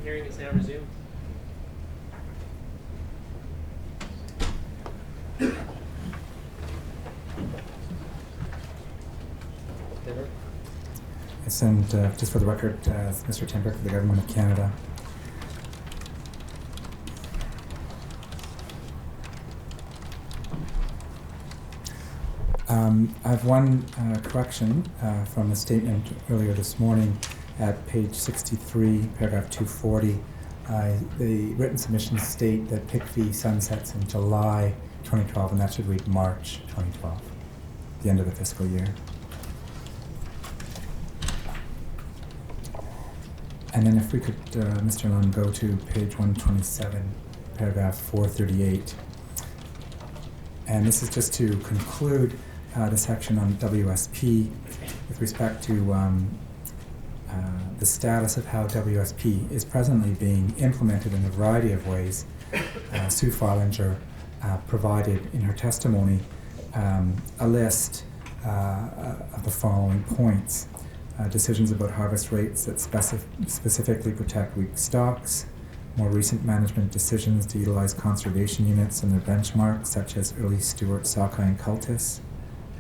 Hearing is now resumed. Yes, and just for the record, Mr. Timbrick of the Government of Canada. I have one correction from the statement earlier this morning at page 63, paragraph 240. The written submissions state that PIC fee sunsets in July 2012, and that should read March 2012, the end of the fiscal year. And then if we could, Mr. Lund, go to page 127, paragraph 438. And this is just to conclude the section on WSP with respect to the status of how WSP is presently being implemented in a variety of ways. Sue Farlinger provided in her testimony a list of the following points. Decisions about harvest rates that specifically protect weak stocks, more recent management decisions to utilize conservation units and their benchmarks, such as early Stewart, sockeye, and cultus,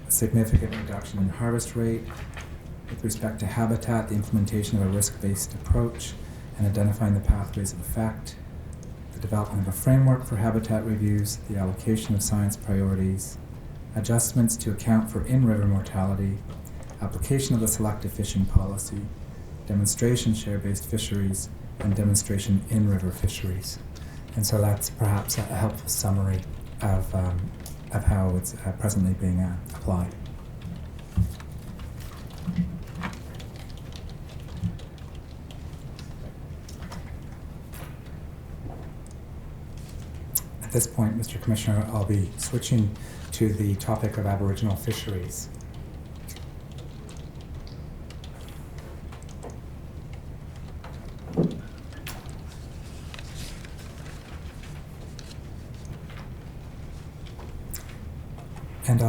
a significant reduction in harvest rate. With respect to habitat, the implementation of a risk-based approach and identifying the pathways of effect, the development of a framework for habitat reviews, the allocation of science priorities, adjustments to account for in-river mortality, application of the selective fishing policy, demonstration share-based fisheries, and demonstration in-river fisheries. And so that's perhaps a helpful summary of how it's presently being applied. At this point, Mr. Commissioner, I'll be switching to the topic of Aboriginal fisheries. And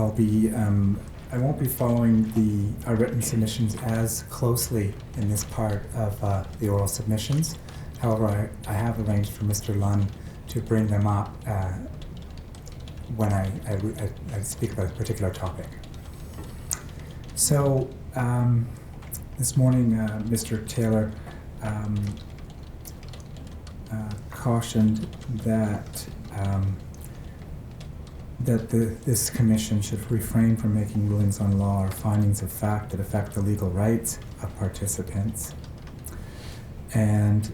I won't be following our written submissions as closely in this part of the oral submissions. However, I have arranged for Mr. Lund to bring them up when I speak about a particular topic. So this morning, Mr. Taylor cautioned that this commission should refrain from making rulings on law or findings of fact that affect the legal rights of participants. And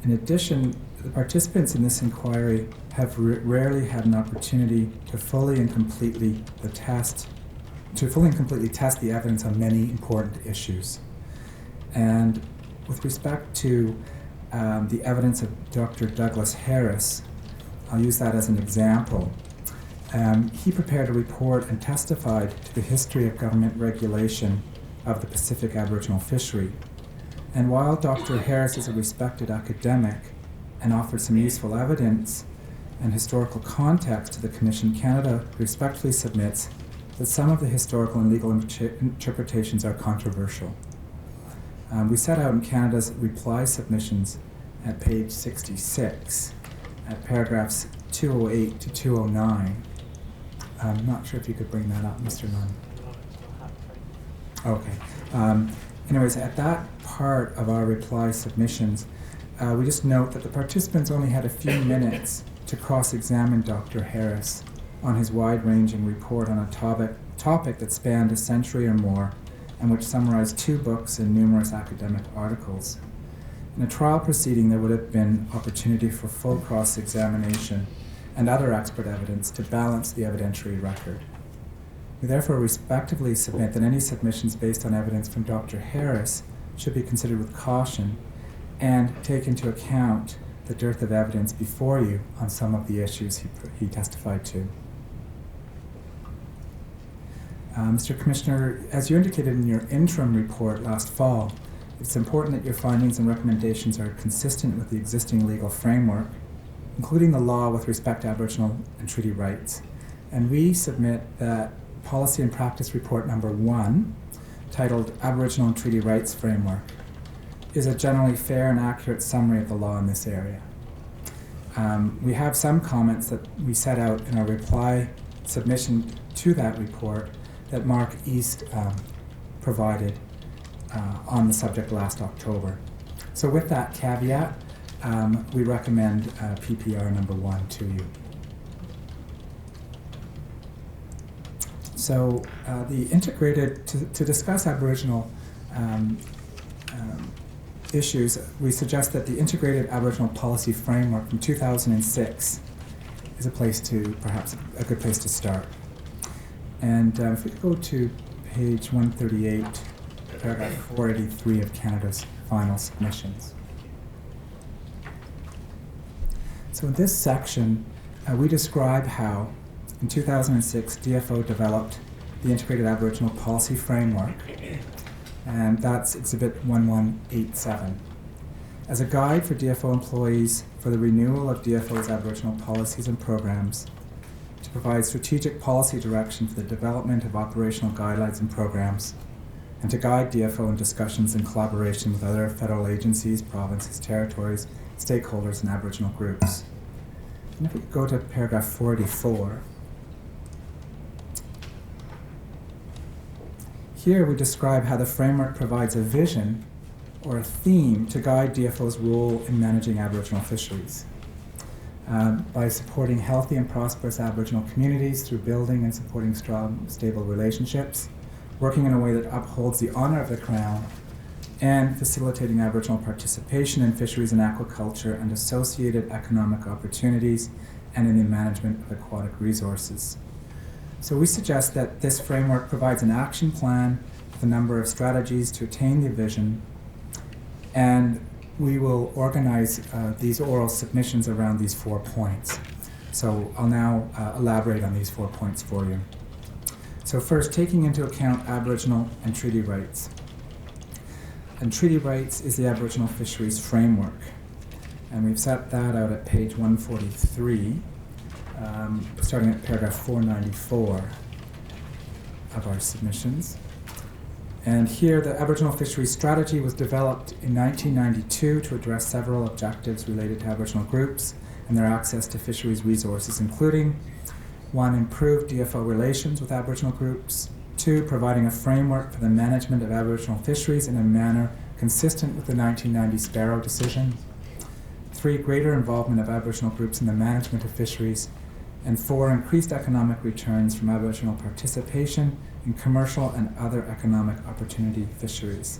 in addition, the participants in this inquiry have rarely had an opportunity to fully and completely test the evidence on many important issues. And with respect to the evidence of Dr. Douglas Harris, I'll use that as an example. He prepared a report and testified to the history of government regulation of the Pacific Aboriginal fishery. And while Dr. Harris is a respected academic and offered some useful evidence and historical context to the Commission, Canada respectfully submits that some of the historical and legal interpretations are controversial. We set out in Canada's reply submissions at page 66, at paragraphs 208 to 209. I'm not sure if you could bring that up, Mr. Nunn. Okay. Anyways, at that part of our reply submissions, we just note that the participants only had a few minutes to cross-examine Dr. Harris on his wide-ranging report on a topic that spanned a century or more and which summarized 2 books and numerous academic articles. In a trial proceeding, there would have been opportunity for full cross-examination and other expert evidence to balance the evidentiary record. We therefore respectively submit that any submissions based on evidence from Dr. Harris should be considered with caution and take into account the dearth of evidence before you on some of the issues he testified to. Mr. Commissioner, as you indicated in your interim report last fall, it's important that your findings and recommendations are consistent with the existing legal framework, including the law with respect to Aboriginal and treaty rights. And we submit that Policy and Practice Report number 1, titled Aboriginal and Treaty Rights Framework, is a generally fair and accurate summary of the law in this area. We have some comments that we set out in our reply submission to that report that Mark East provided on the subject last October. So with that caveat, we recommend PPR number 1 to you. So the integrated, to discuss Aboriginal issues, we suggest that the Integrated Aboriginal Policy Framework from 2006 is perhaps a good place to start. And if we go to page 138, paragraph 483 of Canada's final submissions. So in this section, we describe how in 2006 DFO developed the Integrated Aboriginal Policy Framework, and that's Exhibit 1187, as a guide for DFO employees for the renewal of DFO's Aboriginal policies and programs, to provide strategic policy direction for the development of operational guidelines and programs, and to guide DFO in discussions in collaboration with other federal agencies, provinces, territories, stakeholders, and Aboriginal groups. And if we go to paragraph 484, here we describe how the framework provides a vision or a theme to guide DFO's role in managing Aboriginal fisheries by supporting healthy and prosperous Aboriginal communities through building and supporting strong, stable relationships, working in a way that upholds the honour of the Crown, and facilitating Aboriginal participation in fisheries and aquaculture and associated economic opportunities, and in the management of aquatic resources. So we suggest that this framework provides an action plan with a number of strategies to attain the vision, and we will organize these oral submissions around these 4 points. So I'll now elaborate on these 4 points for you. So first, taking into account Aboriginal and treaty rights. And treaty rights is the Aboriginal Fisheries Framework. And we've set that out at page 143, starting at paragraph 494 of our submissions. And here, the Aboriginal Fisheries Strategy was developed in 1992 to address several objectives related to Aboriginal groups and their access to fisheries resources, including 1, improved DFO relations with Aboriginal groups, 2, providing a framework for the management of Aboriginal fisheries in a manner consistent with the 1990 Sparrow decision, 3, greater involvement of Aboriginal groups in the management of fisheries, and 4, increased economic returns from Aboriginal participation in commercial and other economic opportunity fisheries.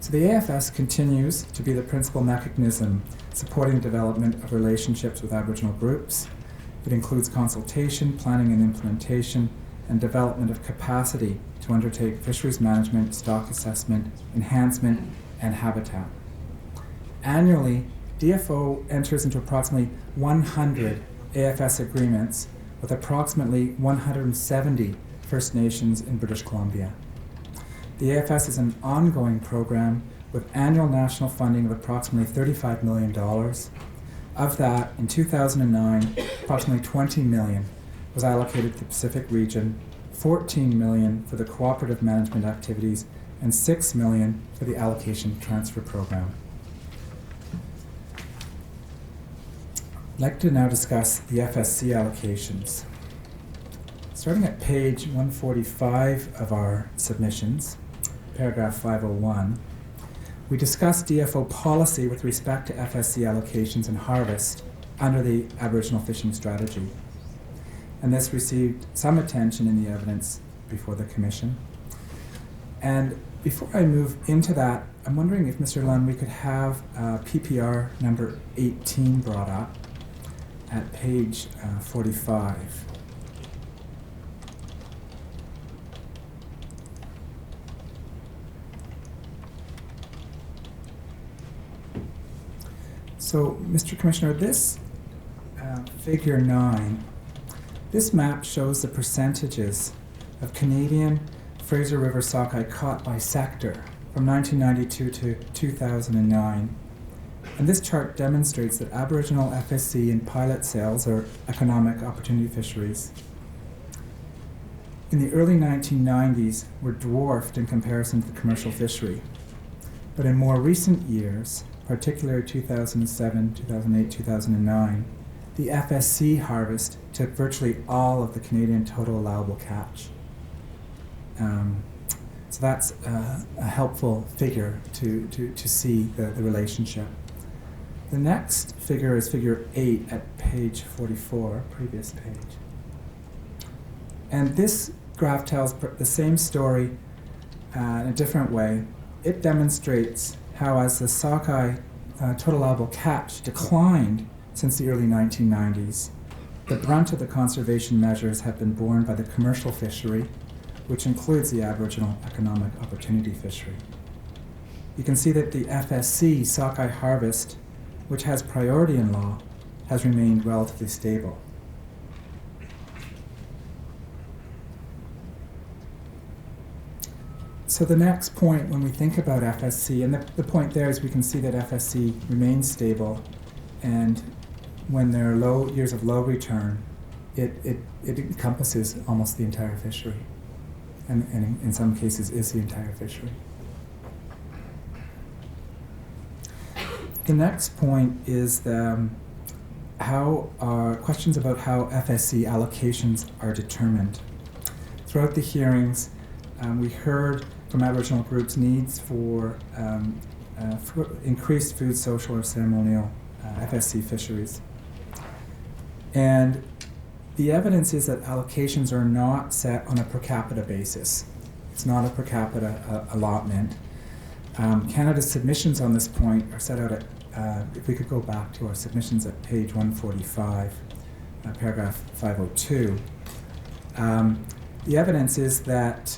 So the AFS continues to be the principal mechanism supporting development of relationships with Aboriginal groups. It includes consultation, planning and implementation, and development of capacity to undertake fisheries management, stock assessment, enhancement, and habitat. Annually, DFO enters into approximately 100 AFS agreements with approximately 170 First Nations in British Columbia. The AFS is an ongoing program with annual national funding of approximately $35 million. Of that, in 2009, approximately $20 million was allocated to the Pacific region, $14 million for the cooperative management activities, and $6 million for the allocation transfer program. I'd like to now discuss the FSC allocations. Starting at page 145 of our submissions, paragraph 501, we discuss DFO policy with respect to FSC allocations and harvest under the Aboriginal Fishing Strategy. And this received some attention in the evidence before the Commission. And before I move into that, I'm wondering if Mr. Lunn, we could have PPR number 18 brought up at page 45. So, Mr. Commissioner, this figure 9, this map shows the percentages of Canadian Fraser River sockeye caught by sector from 1992 to 2009. And this chart demonstrates that Aboriginal FSC and pilot sales, or economic opportunity fisheries, in the early 1990s were dwarfed in comparison to the commercial fishery. But in more recent years, particularly 2007, 2008, 2009, the FSC harvest took virtually all of the Canadian total allowable catch. So that's a helpful figure to see the relationship. The next figure is figure 8 at page 44, previous page. And this graph tells the same story in a different way. It demonstrates how, as the sockeye total allowable catch declined since the early 1990s, the brunt of the conservation measures have been borne by the commercial fishery, which includes the Aboriginal Economic Opportunity Fishery. You can see that the FSC sockeye harvest, which has priority in law, has remained relatively stable. So the next point when we think about FSC, and the point there is we can see that FSC remains stable, and when there are years of low return, it encompasses almost the entire fishery, and in some cases is the entire fishery. The next point is questions about how FSC allocations are determined. Throughout the hearings, we heard from Aboriginal groups needs for increased food, social, or ceremonial FSC fisheries. And the evidence is that allocations are not set on a per capita basis. It's not a per capita allotment. Canada's submissions on this point are set out at, if we could go back to our submissions at page 145, paragraph 502. The evidence is that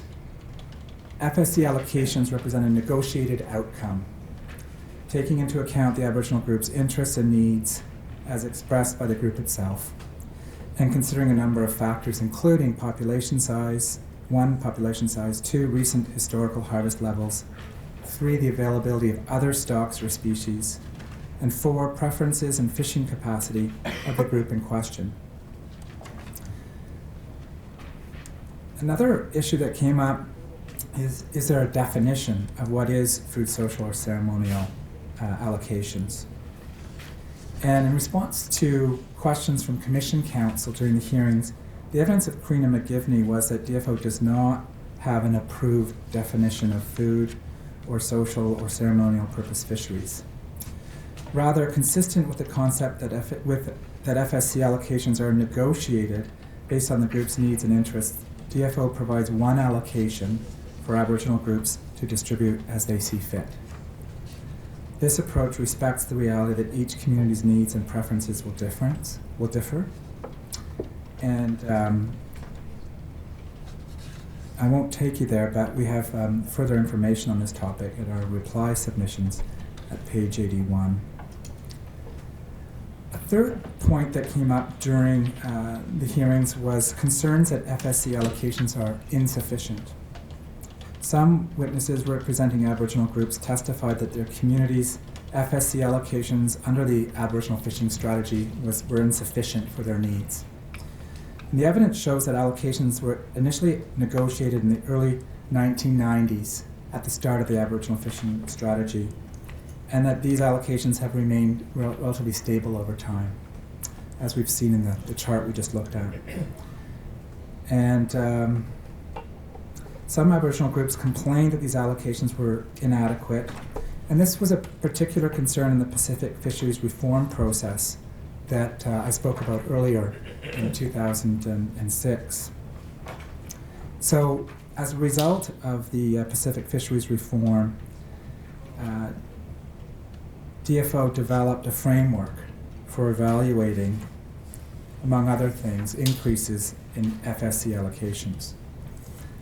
FSC allocations represent a negotiated outcome, taking into account the Aboriginal group's interests and needs as expressed by the group itself, and considering a number of factors including population size, 1, population size, 2, recent historical harvest levels, 3, the availability of other stocks or species, and 4, preferences and fishing capacity of the group in question. Another issue that came up is there a definition of what is food, social, or ceremonial allocations? And in response to questions from Commission Counsel during the hearings, the evidence of Crean and McGivney was that DFO does not have an approved definition of food or social or ceremonial purpose fisheries. Rather, consistent with the concept that FSC allocations are negotiated based on the group's needs and interests, DFO provides one allocation for Aboriginal groups to distribute as they see fit. This approach respects the reality that each community's needs and preferences will differ. And I won't take you there, but we have further information on this topic in our reply submissions at page 81. A third point that came up during the hearings was concerns that FSC allocations are insufficient. Some witnesses representing Aboriginal groups testified that their communities' FSC allocations under the Aboriginal fishing strategy were insufficient for their needs. And the evidence shows that allocations were initially negotiated in the early 1990s at the start of the Aboriginal fishing strategy, and that these allocations have remained relatively stable over time, as we've seen in the chart we just looked at. And some Aboriginal groups complained that these allocations were inadequate, and this was a particular concern in the Pacific Fisheries Reform process that I spoke about earlier in 2006. So, as a result of the Pacific Fisheries Reform, DFO developed a framework for evaluating, among other things, increases in FSC allocations.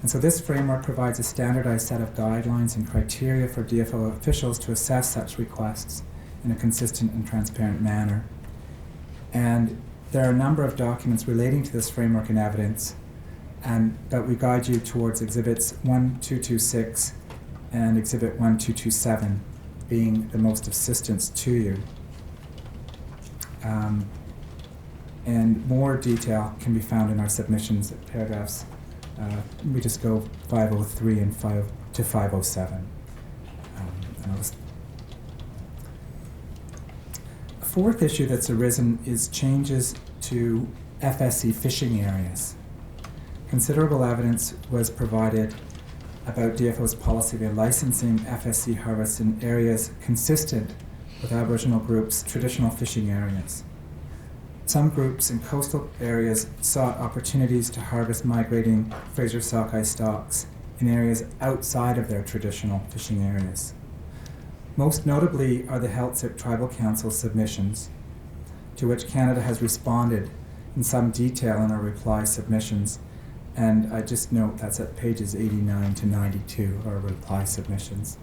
And so this framework provides a standardized set of guidelines and criteria for DFO officials to assess such requests in a consistent and transparent manner. And there are a number of documents relating to this framework and evidence, but we guide you towards Exhibits 1226 and Exhibit 1227 being the most assistance to you. And more detail can be found in our submissions at paragraphs. We just go 503 and 5 to 507 A fourth issue that's arisen is changes to FSC fishing areas. Considerable evidence was provided about DFO's policy of licensing FSC harvests in areas consistent with Aboriginal groups' traditional fishing areas. Some groups in coastal areas sought opportunities to harvest migrating Fraser sockeye stocks in areas outside of their traditional fishing areas. Most notably are the Heiltsuk Tribal Council submissions, to which Canada has responded in some detail in our reply submissions, and I just note that's at pages 89 to 92 of our reply submissions.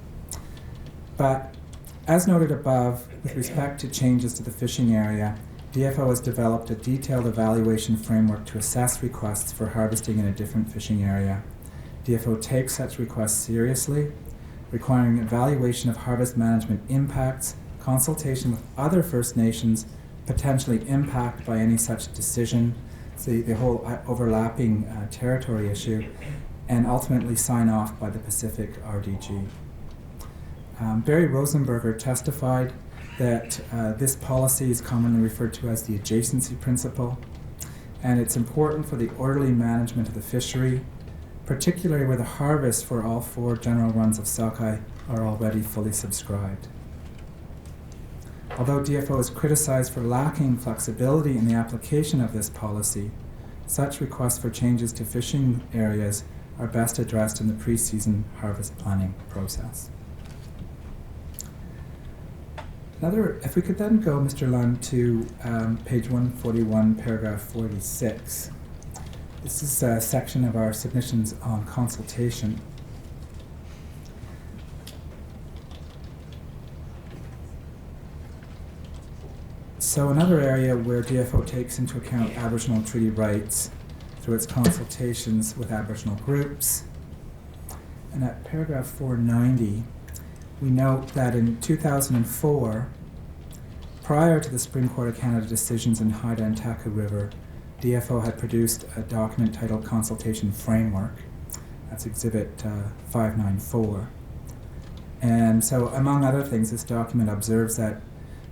But as noted above, with respect to changes to the fishing area, DFO has developed a detailed evaluation framework to assess requests for harvesting in a different fishing area. DFO takes such requests seriously, requiring evaluation of harvest management impacts, consultation with other First Nations potentially impacted by any such decision, the whole overlapping territory issue, and ultimately sign off by the Pacific RDG. Barry Rosenberger testified that this policy is commonly referred to as the adjacency principle, and it's important for the orderly management of the fishery, particularly where the harvest for all 4 general runs of sockeye are already fully subscribed. Although DFO is criticized for lacking flexibility in the application of this policy, such requests for changes to fishing areas are best addressed in the pre-season harvest planning process. If we could then go, Mr. Lund, to page 141, paragraph 46. This is a section of our submissions on consultation. So another area where DFO takes into account Aboriginal treaty rights through its consultations with Aboriginal groups. And at paragraph 490, we note that in 2004, prior to the Supreme Court of Canada decisions in Haida and Taku River, DFO had produced a document titled Consultation Framework. That's Exhibit 594. And so, among other things, this document observes that,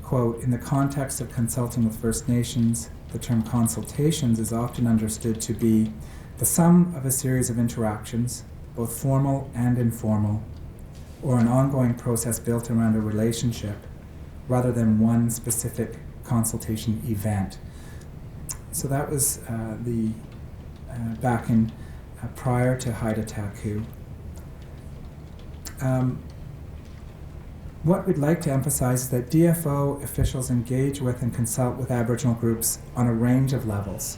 quote, in the context of consulting with First Nations, the term consultations is often understood to be the sum of a series of interactions, both formal and informal, or an ongoing process built around a relationship, rather than one specific consultation event. So that was back in prior to Haida Taku. What we'd like to emphasize is that DFO officials engage with and consult with Aboriginal groups on a range of levels,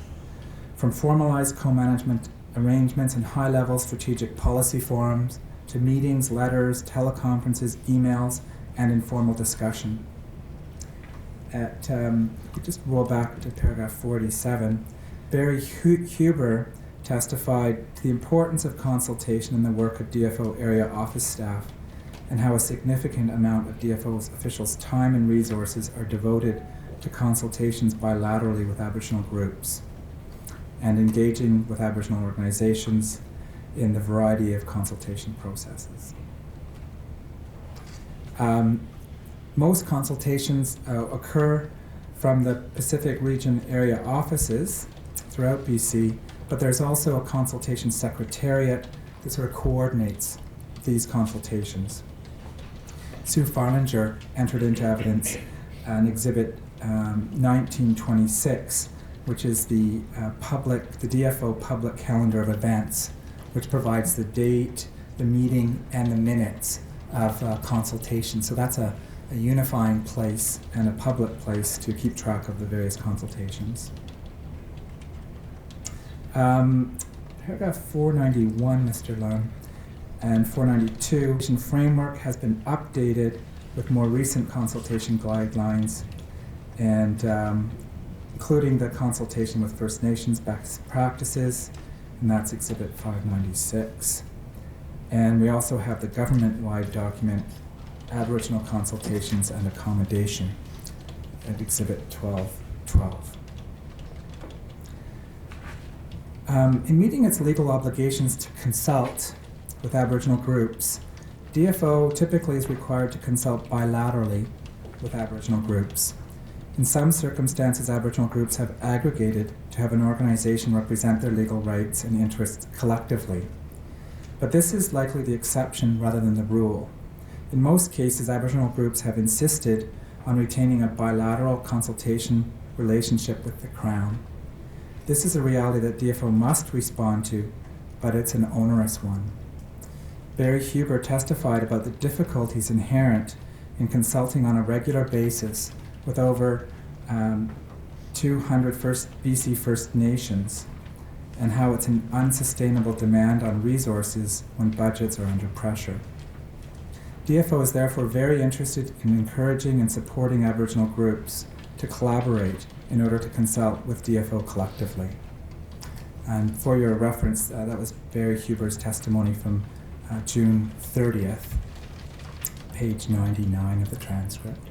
from formalized co-management arrangements and high-level strategic policy forums, to meetings, letters, teleconferences, emails, and informal discussion. We just roll back to paragraph 47. Barry Huber testified to the importance of consultation in the work of DFO area office staff, and how a significant amount of DFO's officials' time and resources are devoted to consultations bilaterally with Aboriginal groups and engaging with Aboriginal organizations in the variety of consultation processes. Most consultations occur from the Pacific Region area offices throughout BC, but there's also a consultation secretariat that sort of coordinates these consultations. Sue Farlinger entered into evidence an Exhibit 1926, which is the DFO public calendar of events, which provides the date, the meeting, and the minutes of consultation. So that's a unifying place and a public place to keep track of the various consultations. Paragraph 491, Mr. Lund, and 492, the framework has been updated with more recent consultation guidelines, and including the consultation with First Nations best practices, and that's Exhibit 596. And we also have the government-wide document, Aboriginal Consultations and Accommodation, at Exhibit 1212. In meeting its legal obligations to consult with Aboriginal groups, DFO typically is required to consult bilaterally with Aboriginal groups. In some circumstances, Aboriginal groups have aggregated to have an organization represent their legal rights and interests collectively. But this is likely the exception rather than the rule. In most cases, Aboriginal groups have insisted on retaining a bilateral consultation relationship with the Crown. This is a reality that DFO must respond to, but it's an onerous one. Barry Huber testified about the difficulties inherent in consulting on a regular basis with over 200 BC First Nations, and how it's an unsustainable demand on resources when budgets are under pressure. DFO is therefore very interested in encouraging and supporting Aboriginal groups to collaborate in order to consult with DFO collectively. And for your reference, that was Barry Huber's testimony from June 30th, page 99 of the transcript.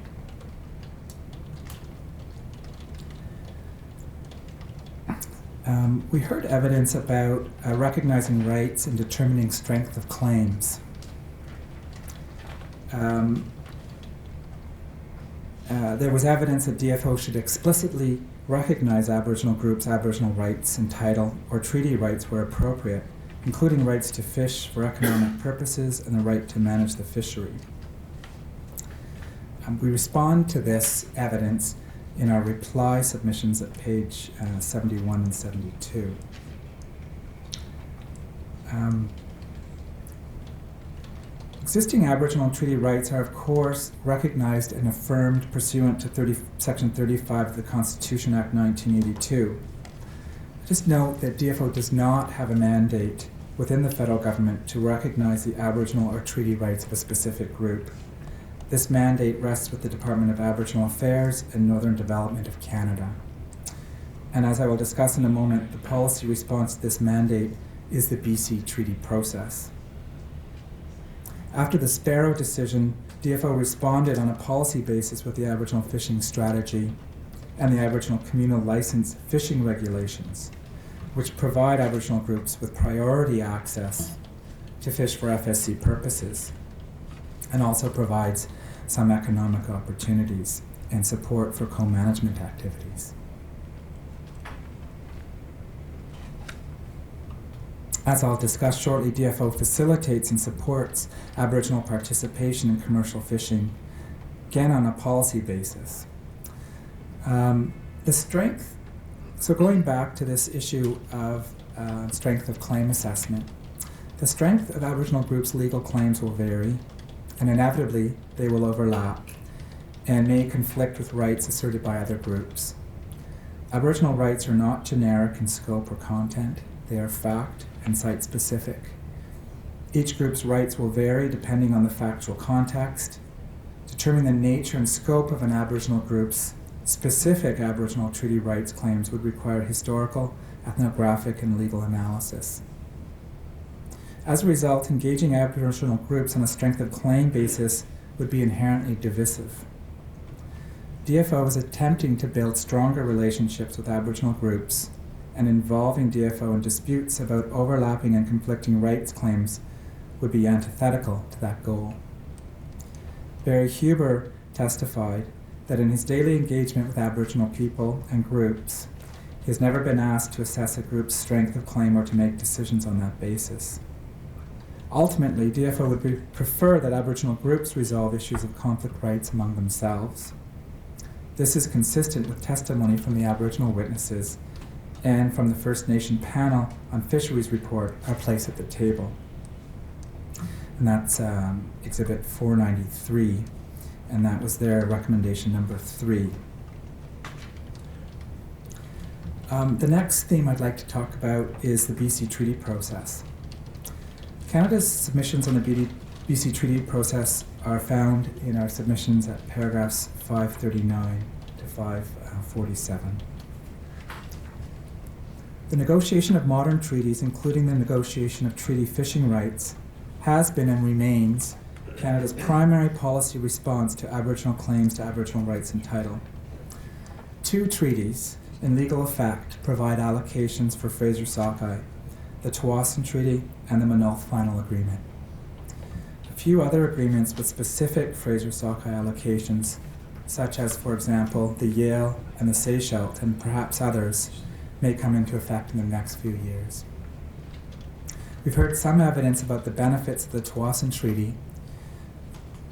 We heard evidence about recognizing rights and determining strength of claims. There was evidence that DFO should explicitly recognize Aboriginal groups' Aboriginal rights and title or treaty rights where appropriate, including rights to fish for economic purposes and the right to manage the fishery. We respond to this evidence in our reply submissions at page 71 and 72. Existing Aboriginal treaty rights are, of course, recognized and affirmed pursuant to Section 35 of the Constitution Act 1982. Just note that DFO does not have a mandate within the federal government to recognize the Aboriginal or treaty rights of a specific group. This mandate rests with the Department of Aboriginal Affairs and Northern Development of Canada. And as I will discuss in a moment, the policy response to this mandate is the BC treaty process. After the Sparrow decision, DFO responded on a policy basis with the Aboriginal Fishing Strategy and the Aboriginal Communal License Fishing Regulations, which provide Aboriginal groups with priority access to fish for FSC purposes, and also provides some economic opportunities and support for co-management activities. As I'll discuss shortly, DFO facilitates and supports Aboriginal participation in commercial fishing, again on a policy basis. So going back to this issue of strength of claim assessment, the strength of Aboriginal groups' legal claims will vary, and inevitably they will overlap and may conflict with rights asserted by other groups. Aboriginal rights are not generic in scope or content. They are fact and site-specific. Each group's rights will vary depending on the factual context. Determining the nature and scope of an Aboriginal group's specific Aboriginal treaty rights claims would require historical, ethnographic, and legal analysis. As a result, engaging Aboriginal groups on a strength of claim basis would be inherently divisive. DFO is attempting to build stronger relationships with Aboriginal groups, and involving DFO in disputes about overlapping and conflicting rights claims would be antithetical to that goal. Barry Huber testified that in his daily engagement with Aboriginal people and groups, he has never been asked to assess a group's strength of claim or to make decisions on that basis. Ultimately, DFO would prefer that Aboriginal groups resolve issues of conflict rights among themselves. This is consistent with testimony from the Aboriginal witnesses and from the First Nation panel on fisheries report, Our Place at the Table. And that's Exhibit 493, and that was their recommendation number 3. The next theme I'd like to talk about is the BC treaty process. Canada's submissions on the BC treaty process are found in our submissions at paragraphs 539 to 547. The negotiation of modern treaties, including the negotiation of treaty fishing rights, has been and remains Canada's primary policy response to Aboriginal claims to Aboriginal rights and title. 2 treaties, in legal effect, provide allocations for Fraser Sockeye, the Tsawwassen Treaty and the Manaus Final Agreement. A few other agreements with specific Fraser-Sockeye allocations, such as, for example, the Yale and the Seychelles, and perhaps others, may come into effect in the next few years. We've heard some evidence about the benefits of the Tsawwassen Treaty,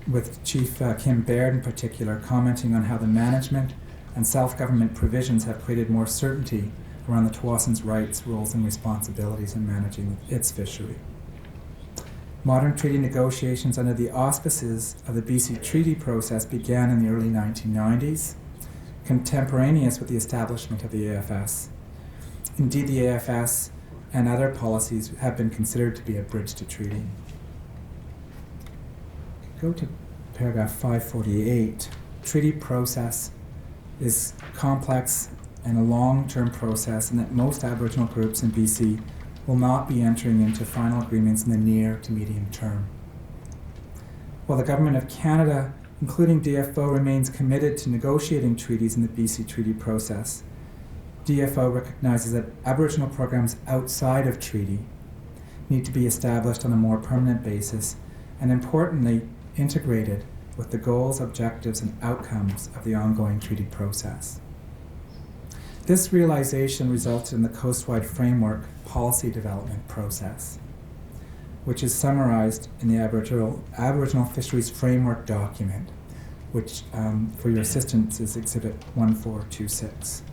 with Chief Kim Baird in particular commenting on how the management and self-government provisions have created more certainty around the Tsawwassen's rights, roles, and responsibilities in managing its fishery. Modern treaty negotiations under the auspices of the BC Treaty process began in the early 1990s, contemporaneous with the establishment of the AFS. Indeed, the AFS and other policies have been considered to be a bridge to treaty. Go to paragraph 548. Treaty process is complex and a long-term process, and that most Aboriginal groups in BC will not be entering into final agreements in the near to medium term. While the Government of Canada, including DFO, remains committed to negotiating treaties in the BC Treaty process, DFO recognizes that Aboriginal programs outside of treaty need to be established on a more permanent basis, and importantly, integrated with the goals, objectives, and outcomes of the ongoing treaty process. This realization resulted in the Coastwide Framework policy development process, which is summarized in the Aboriginal Fisheries Framework document, which, for your assistance, is Exhibit 1426.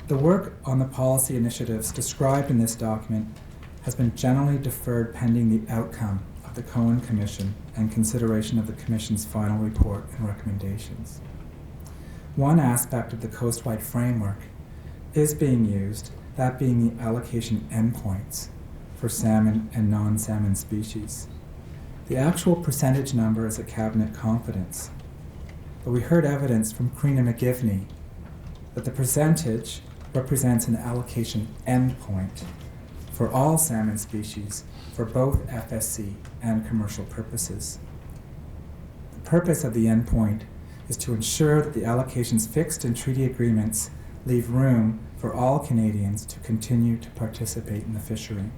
The work on the policy initiatives described in this document has been generally deferred pending the outcome of the Cohen Commission and consideration of the Commission's final report and recommendations. One aspect of the Coastwide Framework is being used, that being the allocation endpoints for salmon and non-salmon species. The actual percentage number is a cabinet confidence, but we heard evidence from Creena McGivney that the percentage represents an allocation endpoint for all salmon species for both FSC and commercial purposes. The purpose of the endpoint is to ensure that the allocations fixed in treaty agreements leave room for all Canadians to continue to participate in the fishery.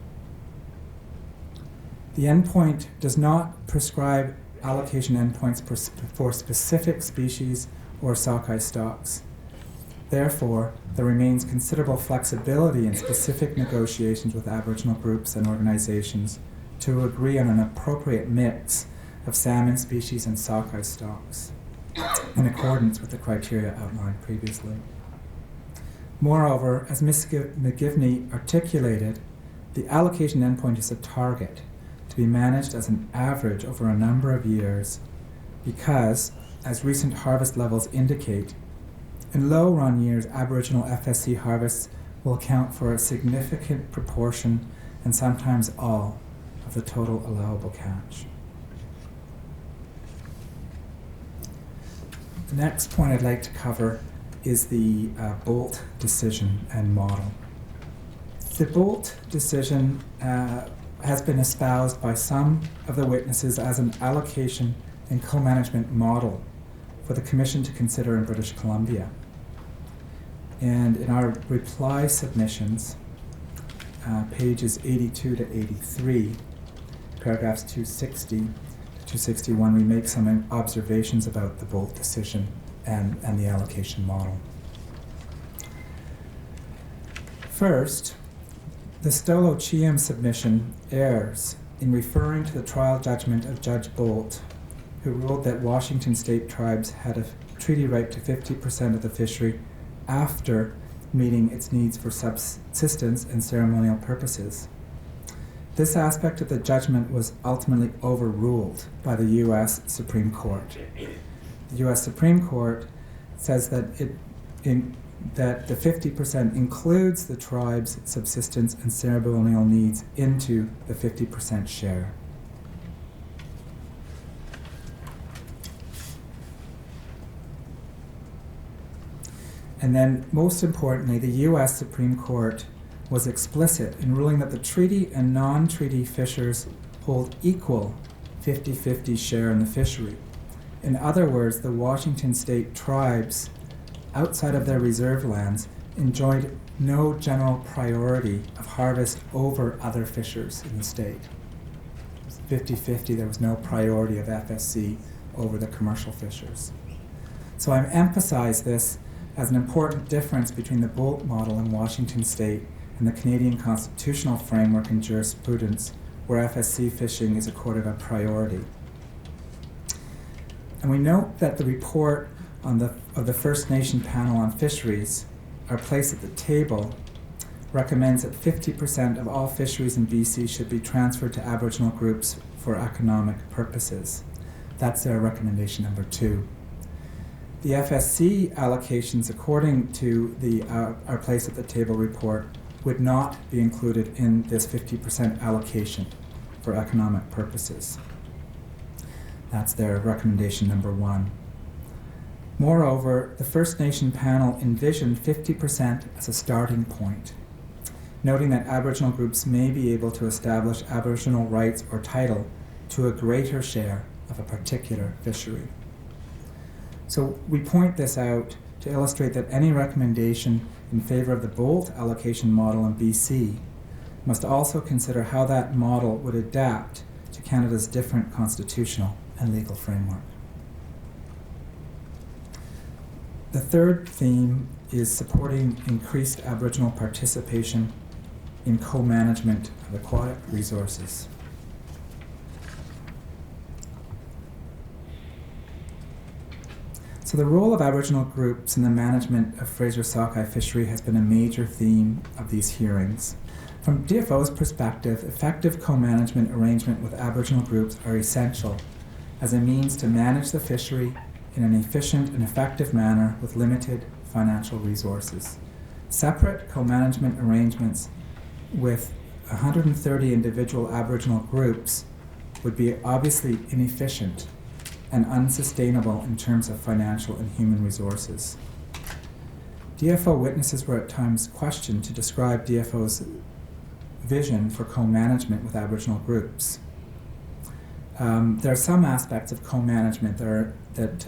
The endpoint does not prescribe allocation endpoints for specific species or sockeye stocks. Therefore, there remains considerable flexibility in specific negotiations with Aboriginal groups and organizations to agree on an appropriate mix of salmon species and sockeye stocks, in accordance with the criteria outlined previously. Moreover, as Ms. McGivney articulated, the allocation endpoint is a target to be managed as an average over a number of years because, as recent harvest levels indicate, in low-run years, Aboriginal FSC harvests will account for a significant proportion, and sometimes all, of the total allowable catch. The next point I'd like to cover is the Bolt decision and model. The Bolt decision has been espoused by some of the witnesses as an allocation and co-management model for the Commission to consider in British Columbia. And in our reply submissions, pages 82 to 83, paragraphs 260 to 261, we make some observations about the Bolt decision and the allocation model. First, the Stolo-Chiam submission errs in referring to the trial judgment of Judge Bolt, who ruled that Washington state tribes had a treaty right to 50% of the fishery after meeting its needs for subsistence and ceremonial purposes. This aspect of the judgment was ultimately overruled by the U.S. Supreme Court. The U.S. Supreme Court says that that the 50% includes the tribe's subsistence and ceremonial needs into the 50% share. And then, most importantly, the U.S. Supreme Court was explicit in ruling that the treaty and non-treaty fishers hold equal 50-50 share in the fishery. In other words, the Washington state tribes, outside of their reserve lands, enjoyed no general priority of harvest over other fishers in the state. It's 50-50, there was no priority of FSC over the commercial fishers. So I emphasize this as an important difference between the Bolt model in Washington State and the Canadian constitutional framework and jurisprudence, where FSC fishing is accorded a priority. And we note that the report of the First Nation Panel on Fisheries, Our Place at the Table, recommends that 50% of all fisheries in BC should be transferred to Aboriginal groups for economic purposes. That's their recommendation number 2. The FSC allocations, according to the Our Place at the Table report, would not be included in this 50% allocation for economic purposes. That's their recommendation number 1. Moreover, the First Nation panel envisioned 50% as a starting point, noting that Aboriginal groups may be able to establish Aboriginal rights or title to a greater share of a particular fishery. So we point this out to illustrate that any recommendation in favor of the Bolt allocation model in BC must also consider how that model would adapt to Canada's different constitutional and legal framework. The third theme is supporting increased Aboriginal participation in co-management of aquatic resources. So the role of Aboriginal groups in the management of Fraser sockeye fishery has been a major theme of these hearings. From DFO's perspective, effective co-management arrangement with Aboriginal groups are essential as a means to manage the fishery in an efficient and effective manner with limited financial resources. Separate co-management arrangements with 130 individual Aboriginal groups would be obviously inefficient and unsustainable in terms of financial and human resources. DFO witnesses were at times questioned to describe DFO's vision for co-management with Aboriginal groups. There are some aspects of co-management that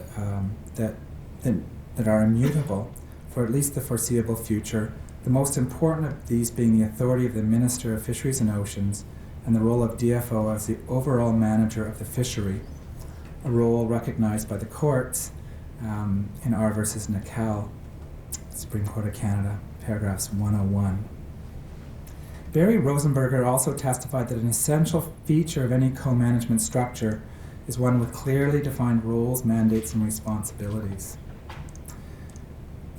are immutable for at least the foreseeable future, the most important of these being the authority of the Minister of Fisheries and Oceans and the role of DFO as the overall manager of the fishery, a role recognized by the courts in R versus Nickel, Supreme Court of Canada, paragraphs 101. Barry Rosenberger also testified that an essential feature of any co-management structure is one with clearly defined roles, mandates, and responsibilities.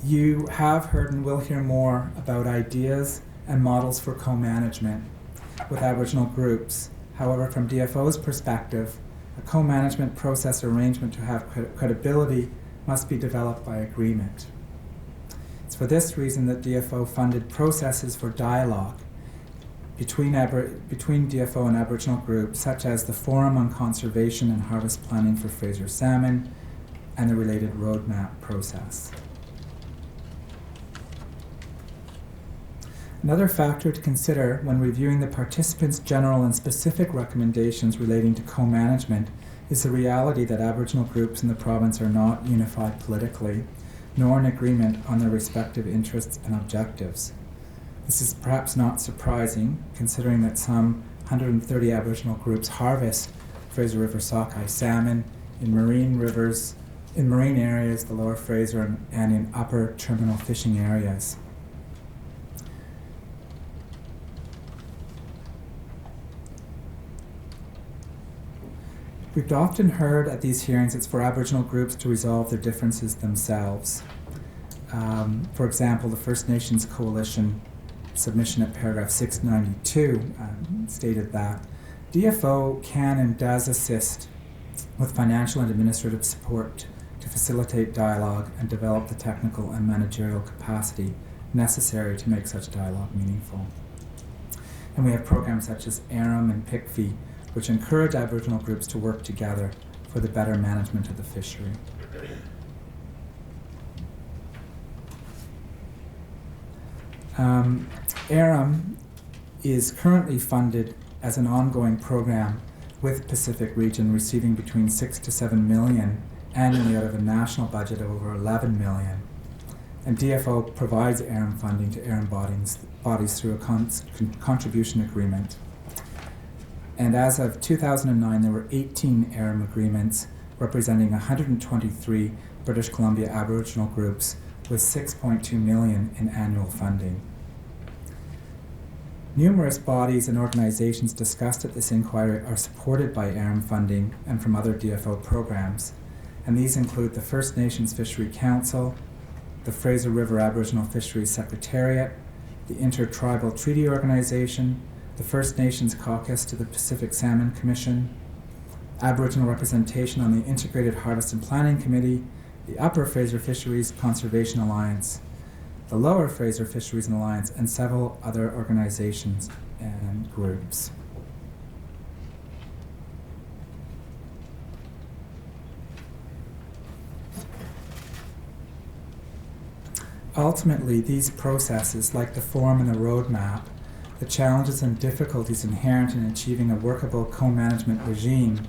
You have heard and will hear more about ideas and models for co-management with Aboriginal groups. However, from DFO's perspective, a co-management process arrangement to have credibility must be developed by agreement. It's for this reason that DFO funded processes for dialogue between DFO and Aboriginal groups, such as the Forum on Conservation and Harvest Planning for Fraser Salmon and the related roadmap process. Another factor to consider when reviewing the participants' general and specific recommendations relating to co-management is the reality that Aboriginal groups in the province are not unified politically, nor in agreement on their respective interests and objectives. This is perhaps not surprising, considering that some 130 Aboriginal groups harvest Fraser River sockeye salmon in marine rivers, in marine areas, the Lower Fraser, and in upper terminal fishing areas. We've often heard at these hearings it's for Aboriginal groups to resolve their differences themselves. For example, the First Nations Coalition submission at paragraph 692 stated that DFO can and does assist with financial and administrative support to facilitate dialogue and develop the technical and managerial capacity necessary to make such dialogue meaningful. And we have programs such as ARAM and PICFI, which encourage Aboriginal groups to work together for the better management of the fishery. ARAM is currently funded as an ongoing program with Pacific Region, receiving between 6 to 7 million annually out of a national budget of over 11 million. And DFO provides ARAM funding to ARAM bodies through a contribution agreement. And as of 2009, there were 18 ARM agreements representing 123 British Columbia Aboriginal groups with $6.2 million in annual funding. Numerous bodies and organizations discussed at this inquiry are supported by ARM funding and from other DFO programs, and these include the First Nations Fishery Council, the Fraser River Aboriginal Fisheries Secretariat, the Intertribal Treaty Organization, the First Nations Caucus to the Pacific Salmon Commission, Aboriginal representation on the Integrated Harvest and Planning Committee, the Upper Fraser Fisheries Conservation Alliance, the Lower Fraser Fisheries Alliance, and several other organizations and groups. Ultimately, these processes, like the forum and the roadmap, the challenges and difficulties inherent in achieving a workable co-management regime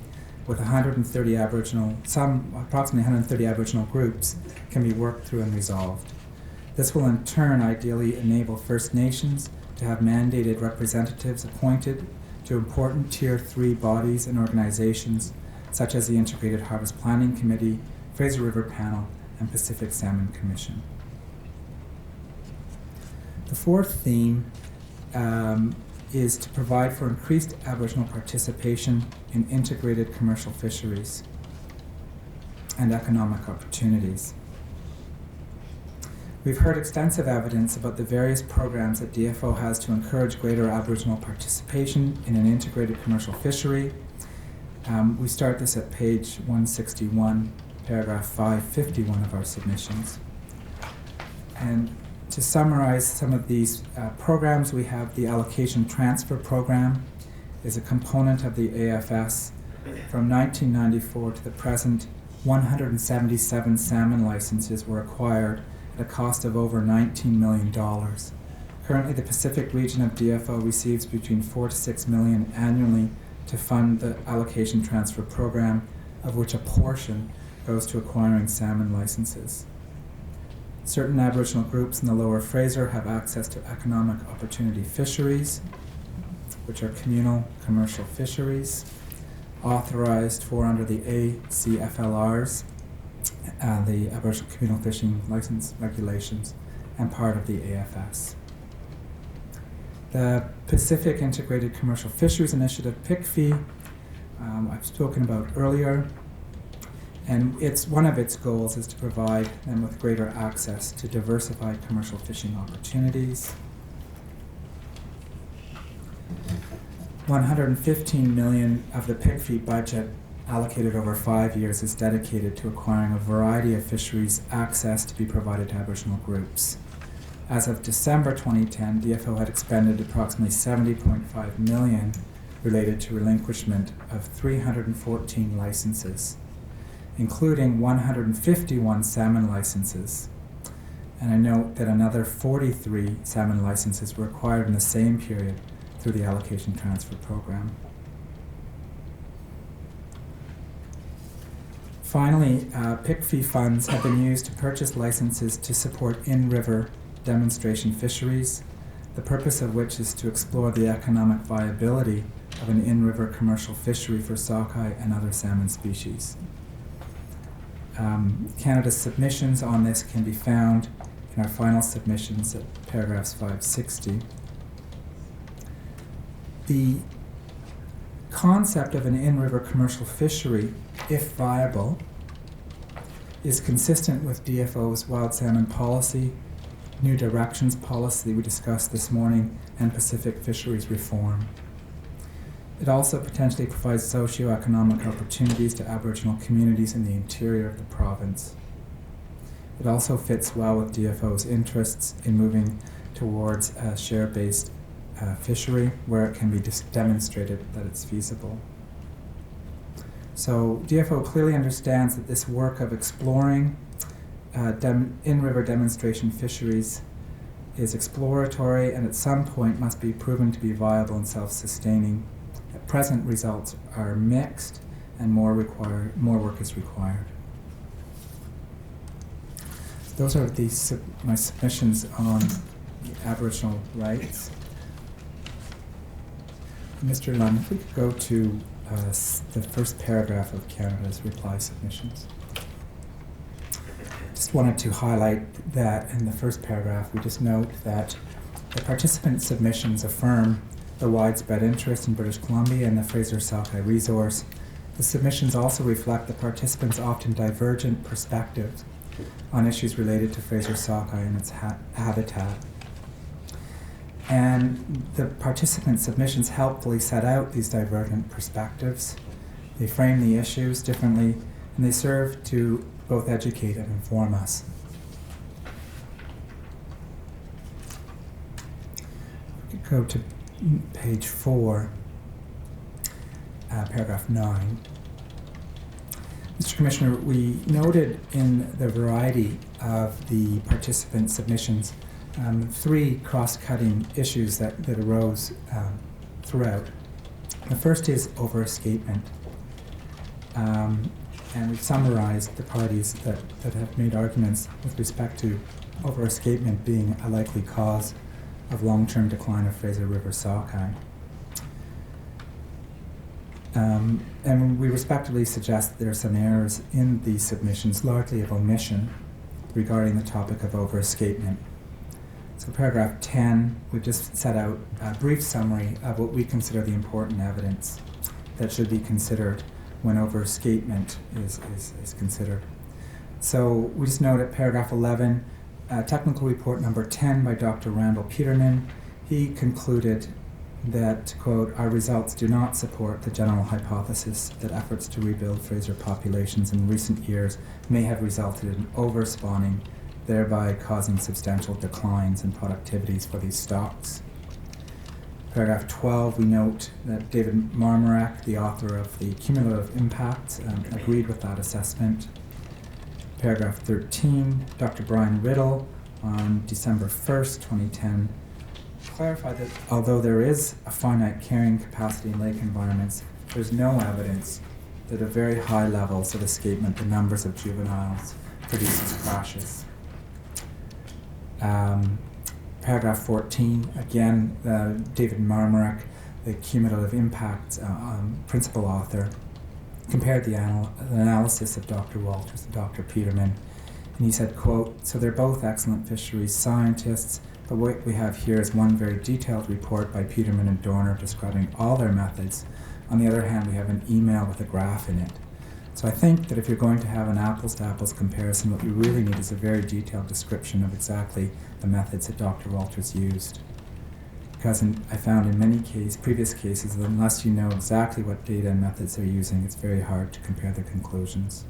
with approximately 130 Aboriginal groups, can be worked through and resolved. This will in turn ideally enable First Nations to have mandated representatives appointed to important Tier 3 bodies and organizations such as the Integrated Harvest Planning Committee, Fraser River Panel, and Pacific Salmon Commission. The fourth theme is to provide for increased Aboriginal participation in integrated commercial fisheries and economic opportunities. We've heard extensive evidence about the various programs that DFO has to encourage greater Aboriginal participation in an integrated commercial fishery. We start this at page 161, paragraph 551 of our submissions. And to summarize some of these programs, we have the Allocation Transfer Program is a component of the AFS. From 1994 to the present, 177 salmon licenses were acquired at a cost of over $19 million. Currently, the Pacific region of DFO receives between $4 to $6 million annually to fund the Allocation Transfer Program, of which a portion goes to acquiring salmon licenses. Certain Aboriginal groups in the Lower Fraser have access to economic opportunity fisheries, which are communal commercial fisheries, authorized for under the ACFLRs, the Aboriginal Communal Fishing License Regulations, and part of the AFS. The Pacific Integrated Commercial Fisheries Initiative, PICFI, I've spoken about earlier, and one of its goals is to provide them with greater access to diversified commercial fishing opportunities. $115 million of the PICFI budget allocated over 5 years is dedicated to acquiring a variety of fisheries access to be provided to Aboriginal groups. As of December 2010, DFO had expended approximately $70.5 million related to relinquishment of 314 licenses, including 151 salmon licenses. And I note that another 43 salmon licenses were acquired in the same period through the Allocation Transfer Program. Finally, PICFI funds have been used to purchase licenses to support in-river demonstration fisheries, the purpose of which is to explore the economic viability of an in-river commercial fishery for sockeye and other salmon species. Canada's submissions on this can be found in our final submissions at paragraphs 560. The concept of an in-river commercial fishery, if viable, is consistent with DFO's wild salmon policy, New Directions policy we discussed this morning, and Pacific fisheries reform. It also potentially provides socio-economic opportunities to Aboriginal communities in the interior of the province. It also fits well with DFO's interests in moving towards a share-based fishery where it can be demonstrated that it's feasible. So DFO clearly understands that this work of exploring in-river demonstration fisheries is exploratory and at some point must be proven to be viable and self-sustaining. At present, results are mixed and more work is required. Those are my submissions on Aboriginal rights. Mr. Lunn, if we could go to the first paragraph of Canada's reply submissions. Just wanted to highlight that in the first paragraph, we just note that the participant submissions affirm the widespread interest in British Columbia and the Fraser-Sockeye resource. The submissions also reflect the participants' often divergent perspectives on issues related to Fraser-Sockeye and its habitat. And the participant submissions helpfully set out these divergent perspectives. They frame the issues differently, and they serve to both educate and inform us. We could go to page 4, paragraph 9. Mr. Commissioner, we noted in the variety of the participant submissions 3 cross-cutting issues that arose throughout. The first is over-escapement. And we've summarized the parties that have made arguments with respect to over-escapement being a likely cause of long-term decline of Fraser River sockeye. And we respectively suggest that there are some errors in these submissions, largely of omission, regarding the topic of over-escapement. So paragraph 10, we've just set out a brief summary of what we consider the important evidence that should be considered when over-escapement is considered. So we just note at paragraph 11, technical report number 10 by Dr. Randall Peterman. He concluded that, quote, our results do not support the general hypothesis that efforts to rebuild Fraser populations in recent years may have resulted in over-spawning, thereby causing substantial declines in productivities for these stocks. Paragraph 12, we note that David Marmorak, the author of the cumulative impacts, agreed with that assessment. Paragraph 13, Dr. Brian Riddle, on December 1st, 2010, clarified that although there is a finite carrying capacity in lake environments, there's no evidence that at very high levels of escapement the numbers of juveniles produces crashes. Paragraph 14, again, David Marmorak, the cumulative impact principal author, compared the analysis of Dr. Walters and Dr. Peterman, and he said, quote, so they're both excellent fisheries scientists, but what we have here is one very detailed report by Peterman and Dorner describing all their methods. On the other hand, we have an email with a graph in it. So I think that if you're going to have an apples-to-apples comparison, what we really need is a very detailed description of exactly the methods that Dr. Walters used. Because I found in many previous cases, that unless you know exactly what data and methods they're using, it's very hard to compare the conclusions.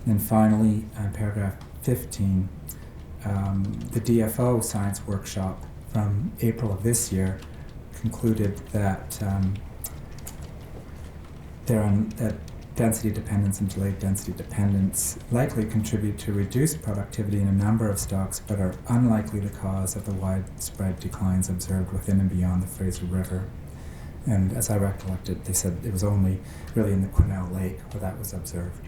And then finally, paragraph 15, the DFO science workshop from April of this year concluded that that density dependence and delayed density dependence likely contribute to reduced productivity in a number of stocks, but are unlikely the cause of the widespread declines observed within and beyond the Fraser River. And as I recollected, they said it was only really in the Quesnel Lake where that was observed.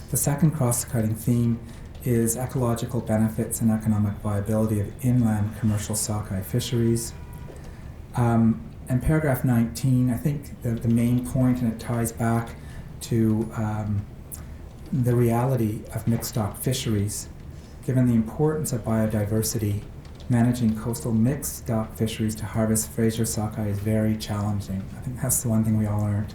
The second cross-cutting theme is ecological benefits and economic viability of inland commercial sockeye fisheries. And paragraph 19, I think the main point, and it ties back to the reality of mixed stock fisheries. Given the importance of biodiversity, managing coastal mixed stock fisheries to harvest Fraser sockeye is very challenging. I think that's the one thing we all learned.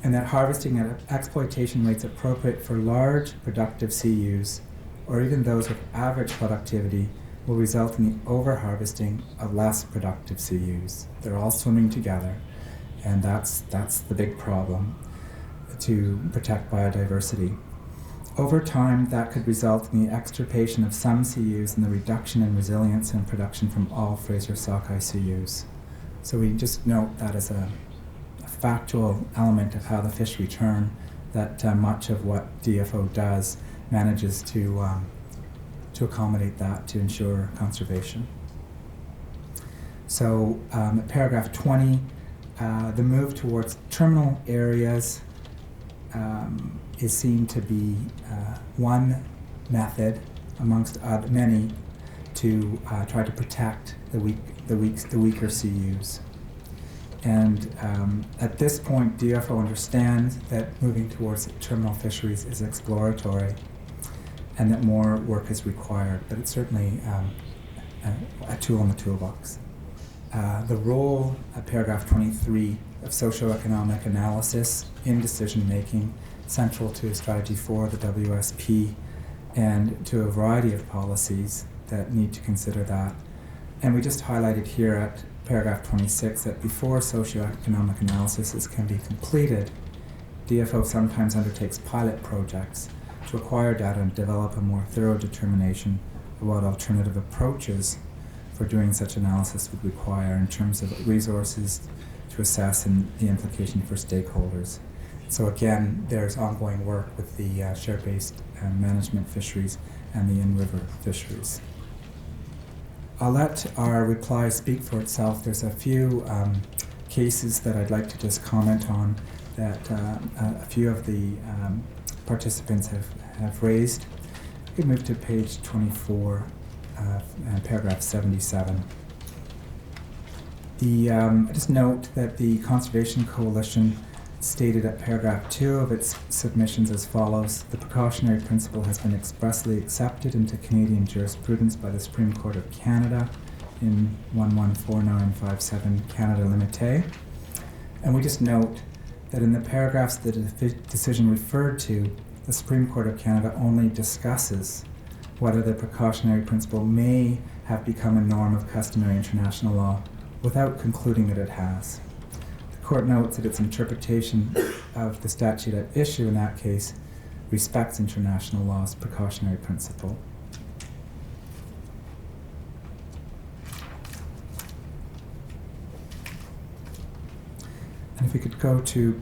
And that harvesting at exploitation rates appropriate for large productive CUs, or even those with average productivity, will result in the over-harvesting of less productive CUs. They're all swimming together, and that's the big problem to protect biodiversity. Over time, that could result in the extirpation of some CUs and the reduction in resilience and production from all Fraser sockeye CUs. So we just note that as a factual element of how the fish return, that much of what DFO does manages to accommodate that to ensure conservation. So paragraph 20, the move towards terminal areas is seen to be one method amongst many to try to protect the weaker CUs. And at this point, DFO understands that moving towards terminal fisheries is exploratory and that more work is required, but it's certainly a tool in the toolbox. The role of paragraph 23 of socioeconomic analysis in decision-making, central to Strategy 4 of the WSP, and to a variety of policies that need to consider that. And we just highlighted here at paragraph 26 that before socioeconomic analysis can be completed, DFO sometimes undertakes pilot projects to acquire data and develop a more thorough determination of what alternative approaches for doing such analysis would require in terms of resources to assess and the implication for stakeholders. So again, there's ongoing work with the share-based management fisheries and the in-river fisheries. I'll let our reply speak for itself. There's a few cases that I'd like to just comment on that a few of the participants have raised. We can move to page 24 and paragraph 77. I just note that the Conservation Coalition stated at paragraph 2 of its submissions as follows: the precautionary principle has been expressly accepted into Canadian jurisprudence by the Supreme Court of Canada in 114957 Canada Limité. And we just note that in the paragraphs that the decision referred to, the Supreme Court of Canada only discusses whether the precautionary principle may have become a norm of customary international law without concluding that it has. The Court notes that its interpretation of the statute at issue in that case respects international law's precautionary principle. And if we could go to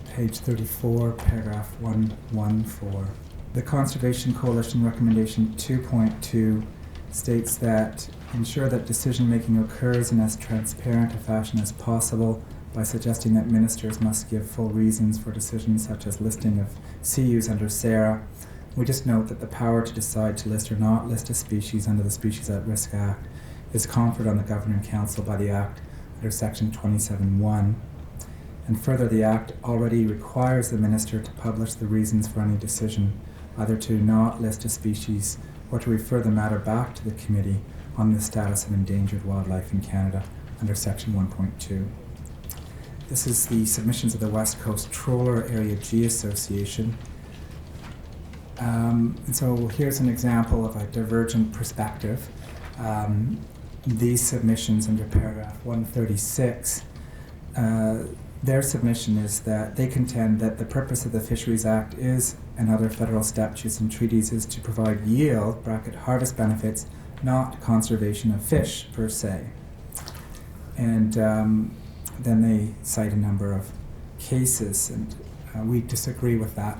page 34, paragraph 114. The Conservation Coalition Recommendation 2.2 states that ensure that decision-making occurs in as transparent a fashion as possible by suggesting that ministers must give full reasons for decisions such as listing of CUs under SARA. We just note that the power to decide to list or not list a species under the Species at Risk Act is conferred on the Governing Council by the Act under Section 27(1). And further, the Act already requires the Minister to publish the reasons for any decision, either to not list a species or to refer the matter back to the Committee on the Status of Endangered Wildlife in Canada under Section 1.2. This is the submissions of the West Coast Trawler Area G Association. And so here's an example of a divergent perspective. These submissions under paragraph 136, their submission is that they contend that the purpose of the Fisheries Act is, and other federal statutes and treaties, is to provide yield, bracket harvest benefits, not conservation of fish per se. And then they cite a number of cases, and we disagree with that.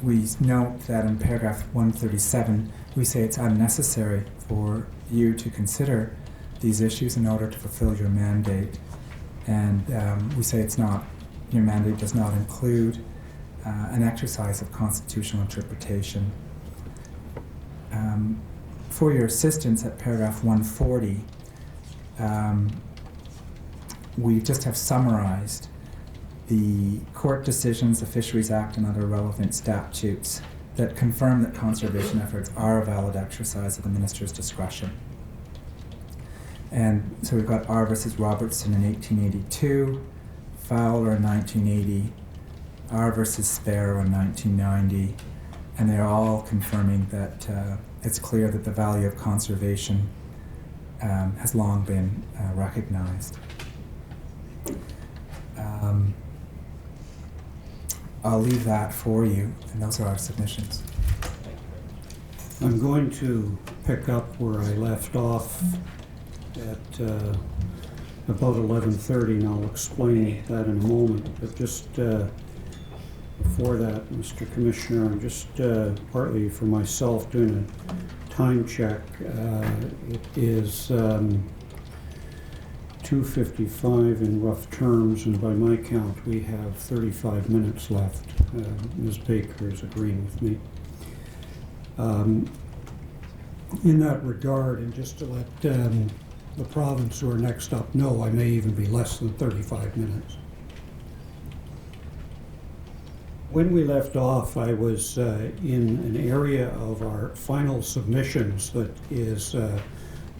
We note that in paragraph 137, we say it's unnecessary for you to consider these issues in order to fulfill your mandate. And we say it's not, your mandate does not include an exercise of constitutional interpretation. For your assistance at paragraph 140, we just have summarized the court decisions, the Fisheries Act, and other relevant statutes that confirm that conservation efforts are a valid exercise of the Minister's discretion. And so we've got R versus Robertson in 1882, Fowler in 1980, R versus Sparrow in 1990, and they're all confirming that it's clear that the value of conservation has long been recognized. I'll leave that for you, and those are our submissions. I'm going to pick up where I left off at about 11:30, and I'll explain that in a moment. But just before that, Mr. Commissioner, I'm just partly for myself doing a time check. It is 2:55 in rough terms, and by my count, we have 35 minutes left. Ms. Baker is agreeing with me. in that regard, and just to let the province who are next up know, I may even be less than 35 minutes. When we left off, I was in an area of our final submissions that is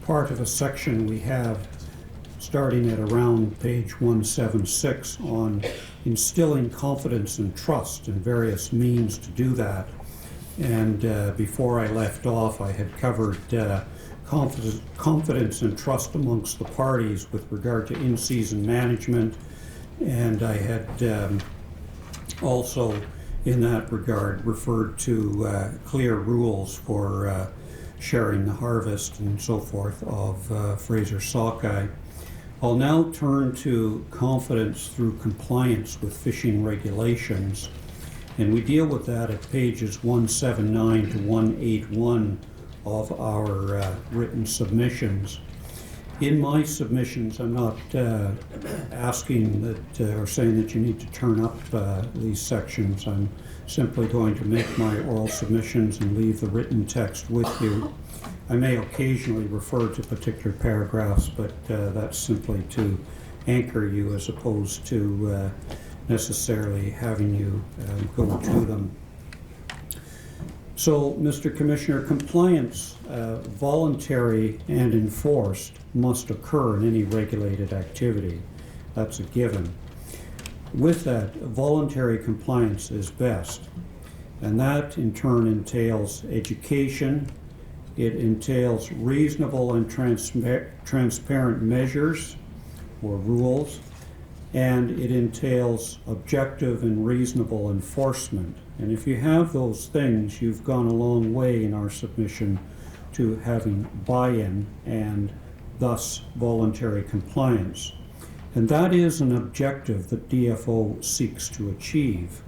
part of a section we have starting at around page 176 on instilling confidence and trust and various means to do that. And before I left off, I had covered confidence and trust amongst the parties with regard to in-season management, and I had also in that regard referred to clear rules for sharing the harvest and so forth of Fraser sockeye. I'll now turn to confidence through compliance with fishing regulations, and we deal with that at pages 179 to 181 of our written submissions. In my submissions, I'm not asking that or saying that you need to turn up these sections. I'm simply going to make my oral submissions and leave the written text with you. I may occasionally refer to particular paragraphs, but that's simply to anchor you as opposed to necessarily having you go to them. So, Mr. Commissioner, compliance, voluntary and enforced, must occur in any regulated activity. That's a given. With that, voluntary compliance is best, and that in turn entails education. It entails reasonable and transparent measures or rules, and it entails objective and reasonable enforcement. And if you have those things, you've gone a long way in our submission to having buy-in and thus voluntary compliance. And that is an objective that DFO seeks to achieve.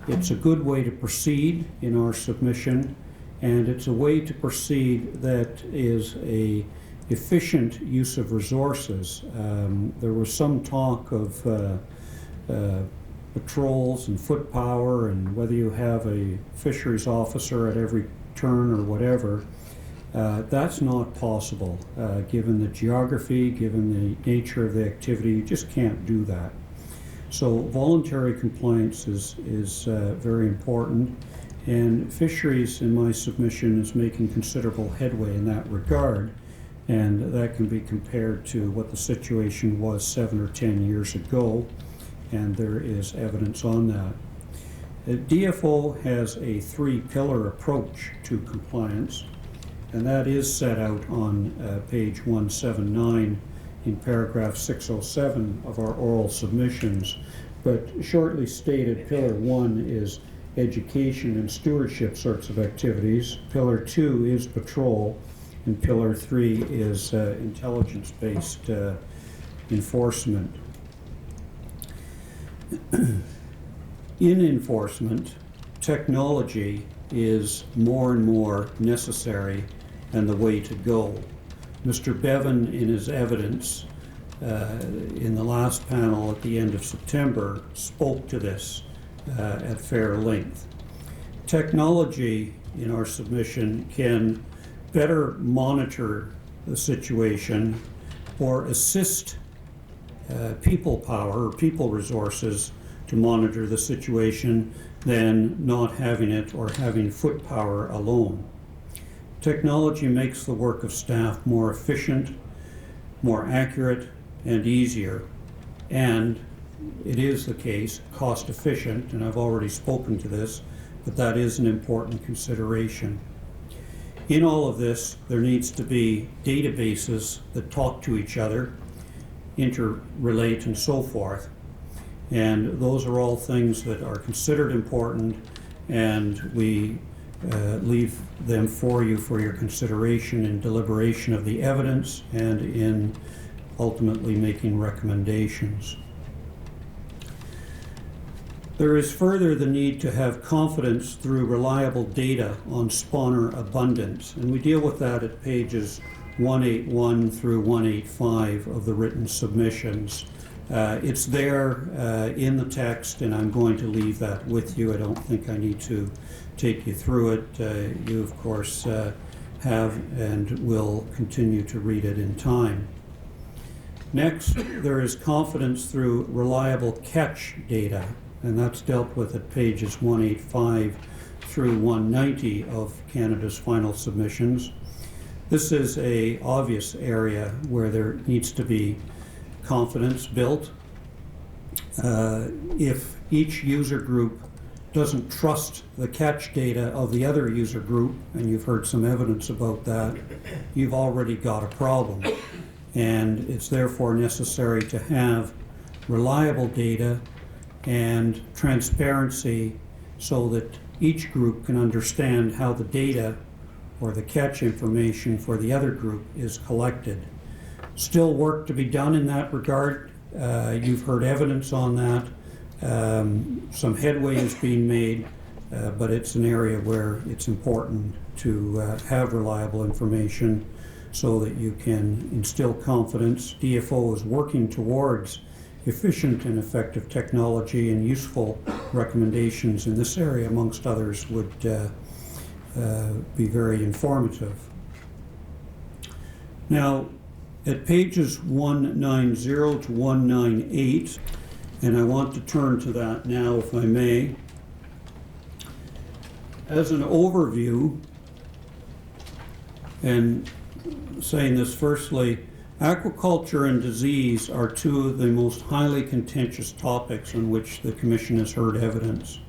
It's a good way to proceed in our submission, and it's a way to proceed that is a efficient use of resources. There was some talk of patrols and foot power and whether you have a fisheries officer at every turn or whatever. That's not possible given the geography, given the nature of the activity. You just can't do that. So voluntary compliance is very important, and fisheries in my submission is making considerable headway in that regard, and that can be compared to what the situation was 7 or 10 years ago, and there is evidence on that. DFO has a 3-pillar approach to compliance, and that is set out on page 179 in paragraph 607 of our oral submissions. But shortly stated, Pillar 1 is education and stewardship sorts of activities. Pillar 2 is patrol, and Pillar 3 is intelligence-based enforcement. In enforcement, technology is more and more necessary and the way to go. Mr. Bevan, in his evidence in the last panel at the end of September, spoke to this at fair length. Technology in our submission can better monitor the situation or assist people power or people resources to monitor the situation than not having it or having foot power alone. Technology makes the work of staff more efficient, more accurate, and easier. And it is the case, cost efficient, and I've already spoken to this, but that is an important consideration. In all of this, there needs to be databases that talk to each other, interrelate, and so forth. And those are all things that are considered important, and we leave them for you for your consideration and deliberation of the evidence and in ultimately making recommendations. There is further the need to have confidence through reliable data on spawner abundance, and we deal with that at pages 181 through 185 of the written submissions. It's there in the text, and I'm going to leave that with you. I don't think I need to take you through it. You, of course, have and will continue to read it in time. Next, there is confidence through reliable catch data, and that's dealt with at pages 185 through 190 of Canada's final submissions. This is an obvious area where there needs to be confidence built. If each user group doesn't trust the catch data of the other user group, and you've heard some evidence about that, you've already got a problem. And it's therefore necessary to have reliable data and transparency so that each group can understand how the data or the catch information for the other group is collected. Still work to be done in that regard. You've heard evidence on that. Some headway is being made, but it's an area where it's important to have reliable information so that you can instill confidence. DFO is working towards efficient and effective technology, and useful recommendations in this area, amongst others, would be very informative. Now, at pages 190 to 198, and I want to turn to that now, if I may. As an overview, and saying this firstly, aquaculture and disease are two of the most highly contentious topics on which the Commission has heard evidence.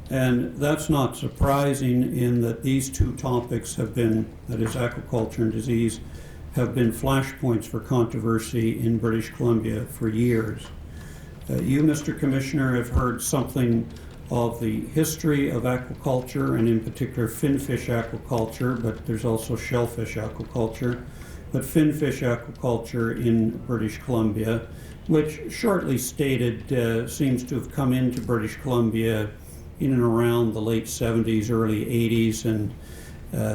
And that's not surprising in that these two topics have been, that is aquaculture and disease, have been flashpoints for controversy in British Columbia for years. You, Mr. Commissioner, have heard something of the history of aquaculture, and in particular finfish aquaculture, but there's also shellfish aquaculture. But finfish aquaculture in British Columbia, which shortly stated seems to have come into British Columbia in and around the late 70s, early 80s, and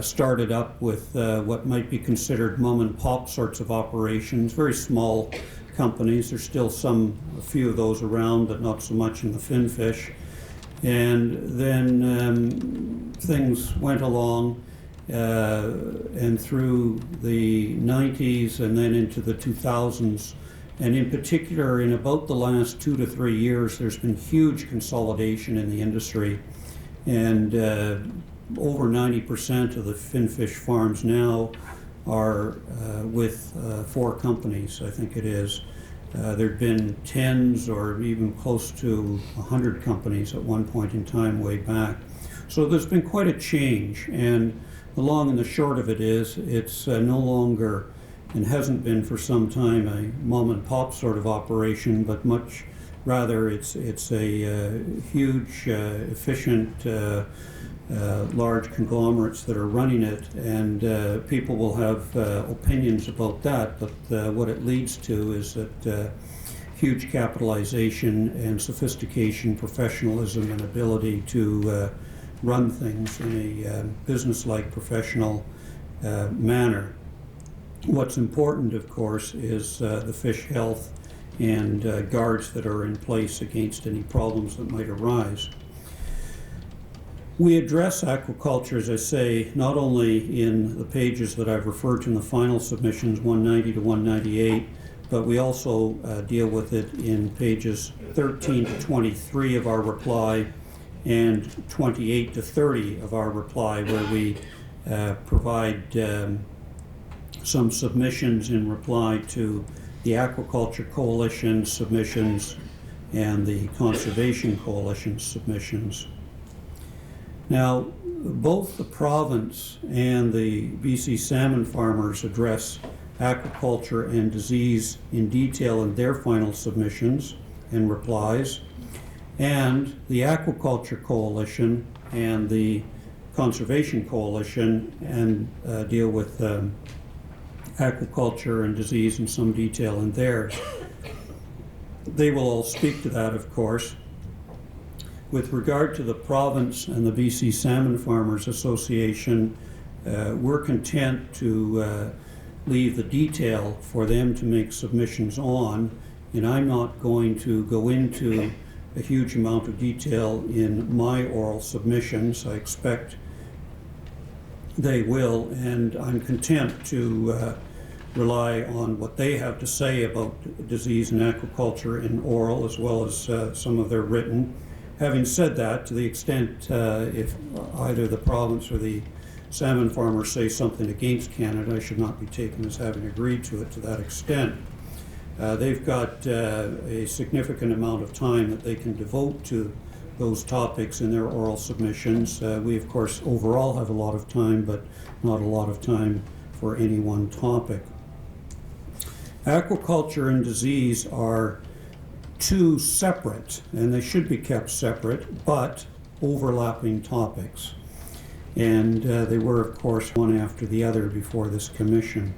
started up with what might be considered mom and pop sorts of operations, very small companies. There's still a few of those around, but not so much in the finfish. And then things went along, and through the 90s and then into the 2000s, and in particular in about the last 2 to 3 years, there's been huge consolidation in the industry, and over 90% of the finfish farms now are with 4 companies, I think it is. There have been tens or even close to 100 companies at one point in time way back. So there's been quite a change, and the long and the short of it is it's no longer, and hasn't been for some time, a mom and pop sort of operation, but much rather it's a huge, efficient, large conglomerates that are running it, and people will have opinions about that, but what it leads to is that huge capitalization and sophistication, professionalism, and ability to run things in a business-like, professional manner. What's important, of course, is the fish health and guards that are in place against any problems that might arise. We address aquaculture, as I say, not only in the pages that I've referred to in the final submissions, 190 to 198, but we also deal with it in pages 13 to 23 of our reply and 28 to 30 of our reply, where we provide some submissions in reply to the Aquaculture Coalition submissions and the Conservation Coalition submissions. Now, both the province and the BC salmon farmers address aquaculture and disease in detail in their final submissions and replies, and the Aquaculture Coalition and the Conservation Coalition and deal with aquaculture and disease in some detail in theirs. They will all speak to that, of course. With regard to the province and the BC Salmon Farmers Association, we're content to leave the detail for them to make submissions on, and I'm not going to go into a huge amount of detail in my oral submissions. I expect they will, and I'm content to rely on what they have to say about disease and aquaculture in oral as well as some of their written. Having said that, to the extent if either the province or the salmon farmers say something against Canada, I should not be taken as having agreed to it to that extent. They've got a significant amount of time that they can devote to those topics in their oral submissions. We, of course, overall have a lot of time, but not a lot of time for any one topic. Aquaculture and disease are two separate, and they should be kept separate, but overlapping topics. And they were, of course, one after the other before this commission.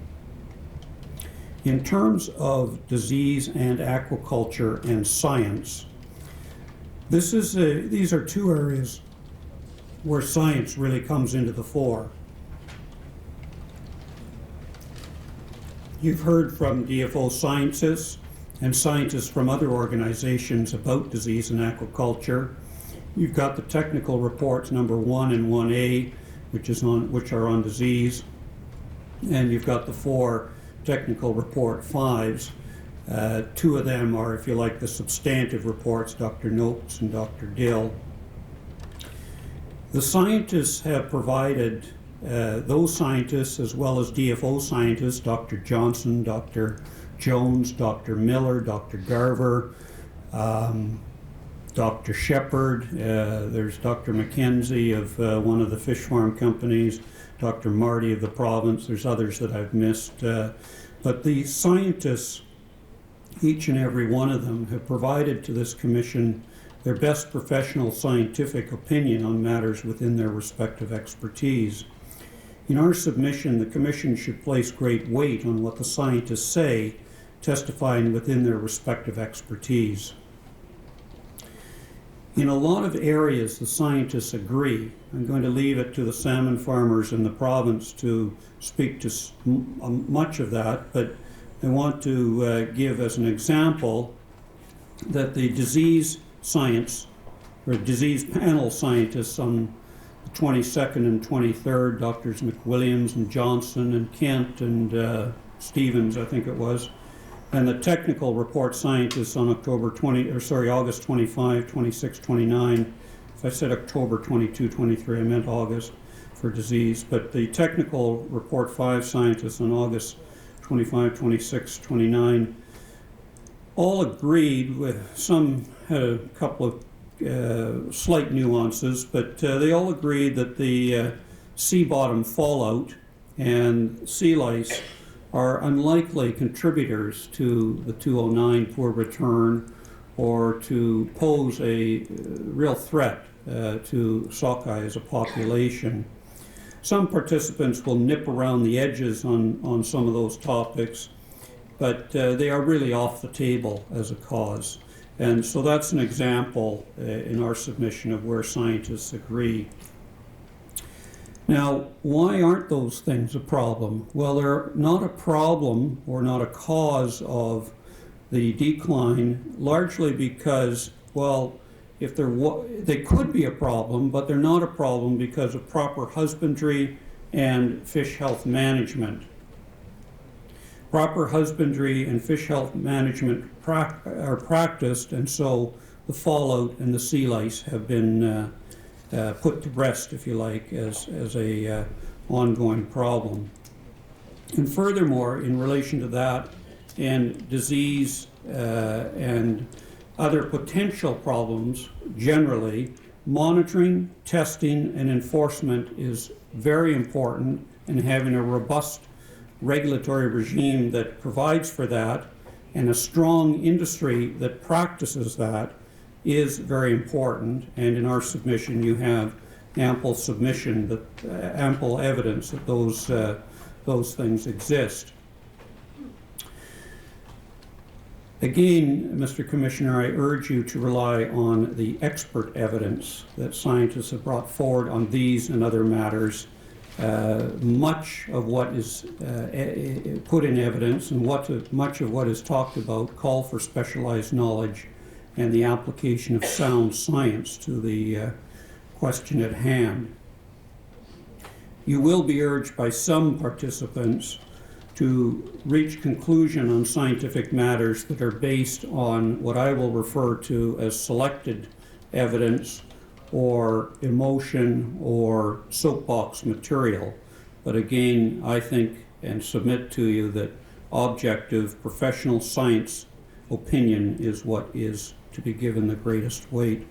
In terms of disease and aquaculture and science, these are two areas where science really comes into the fore. You've heard from DFO scientists and scientists from other organizations about disease and aquaculture. You've got the technical reports number 1 and 1A, which are on disease, and you've got the 4 technical report 5s. 2 of them are, if you like, the substantive reports, Dr. Noakes and Dr. Dill. The scientists have provided, those scientists as well as DFO scientists, Dr. Johnson, Dr. Jones, Dr. Miller, Dr. Garver, Dr. Shepard, there's Dr. McKenzie of one of the fish farm companies, Dr. Marty of the province, there's others that I've missed. But the scientists, each and every one of them, have provided to this commission their best professional scientific opinion on matters within their respective expertise. In our submission, the commission should place great weight on what the scientists say, testifying within their respective expertise. In a lot of areas, the scientists agree. I'm going to leave it to the salmon farmers in the province to speak to much of that, but I want to give as an example that the disease science, or disease panel scientists on the 22nd and 23rd, Drs. McWilliams and Johnson and Kent and Stevens, I think it was, and the technical report scientists on August 25, 26, 29. If I said October 22, 23, I meant August for disease. But the technical report 5 scientists on August 25, 26, 29 all agreed, with some had a couple of slight nuances, but they all agreed that the sea bottom fallout and sea lice are unlikely contributors to the 209 poor return or to pose a real threat to sockeye as a population. Some participants will nip around the edges on some of those topics, but they are really off the table as a cause. And so that's an example in our submission of where scientists agree. Now, why aren't those things a problem? Well, they're not a problem or not a cause of the decline, largely because, well, if they could be a problem, but they're not a problem because of proper husbandry and fish health management. Proper husbandry and fish health management are practiced, and so the fallout and the sea lice have been put to rest, if you like, as a ongoing problem. And furthermore, in relation to that and disease and other potential problems, generally, monitoring, testing, and enforcement is very important, and having a robust regulatory regime that provides for that and a strong industry that practices that is very important. And in our submission, you have ample evidence that those things exist. Again, Mr. Commissioner, I urge you to rely on the expert evidence that scientists have brought forward on these and other matters. Much of what is put in evidence and much of what is talked about call for specialized knowledge and the application of sound science to the question at hand. You will be urged by some participants to reach conclusion on scientific matters that are based on what I will refer to as selected evidence or emotion or soapbox material. But again, I think and submit to you that objective professional science opinion is what is to be given the greatest weight.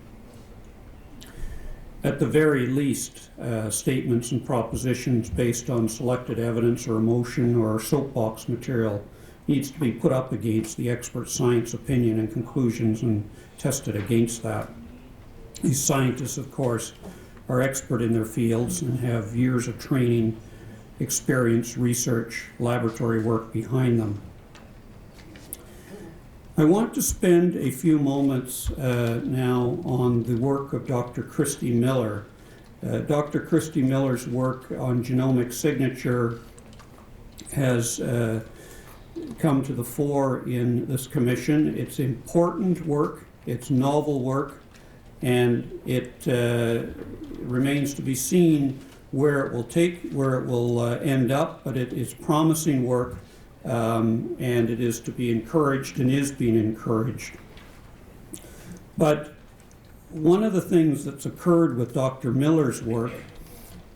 At the very least, statements and propositions based on selected evidence or emotion or soapbox material needs to be put up against the expert science opinion and conclusions and tested against that. These scientists, of course, are expert in their fields and have years of training, experience, research, laboratory work behind them. I want to spend a few moments now on the work of Dr. Christy Miller. Dr. Christy Miller's work on genomic signature has come to the fore in this commission. It's important work, it's novel work, and it remains to be seen where it will end up, but it is promising work. And it is to be encouraged and is being encouraged. But one of the things that's occurred with Dr. Miller's work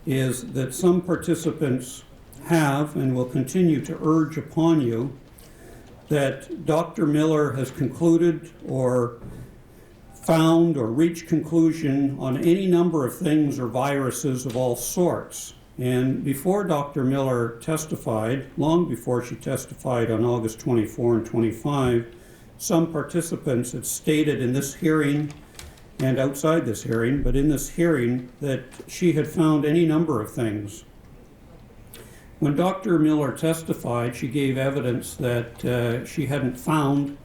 is that some participants have and will continue to urge upon you that Dr. Miller has concluded or found or reached conclusion on any number of things or viruses of all sorts. And before Dr. Miller testified, long before she testified on August 24 and 25, some participants had stated in this hearing and outside this hearing, but in this hearing, that she had found any number of things. When Dr. Miller testified, she gave evidence that she hadn't found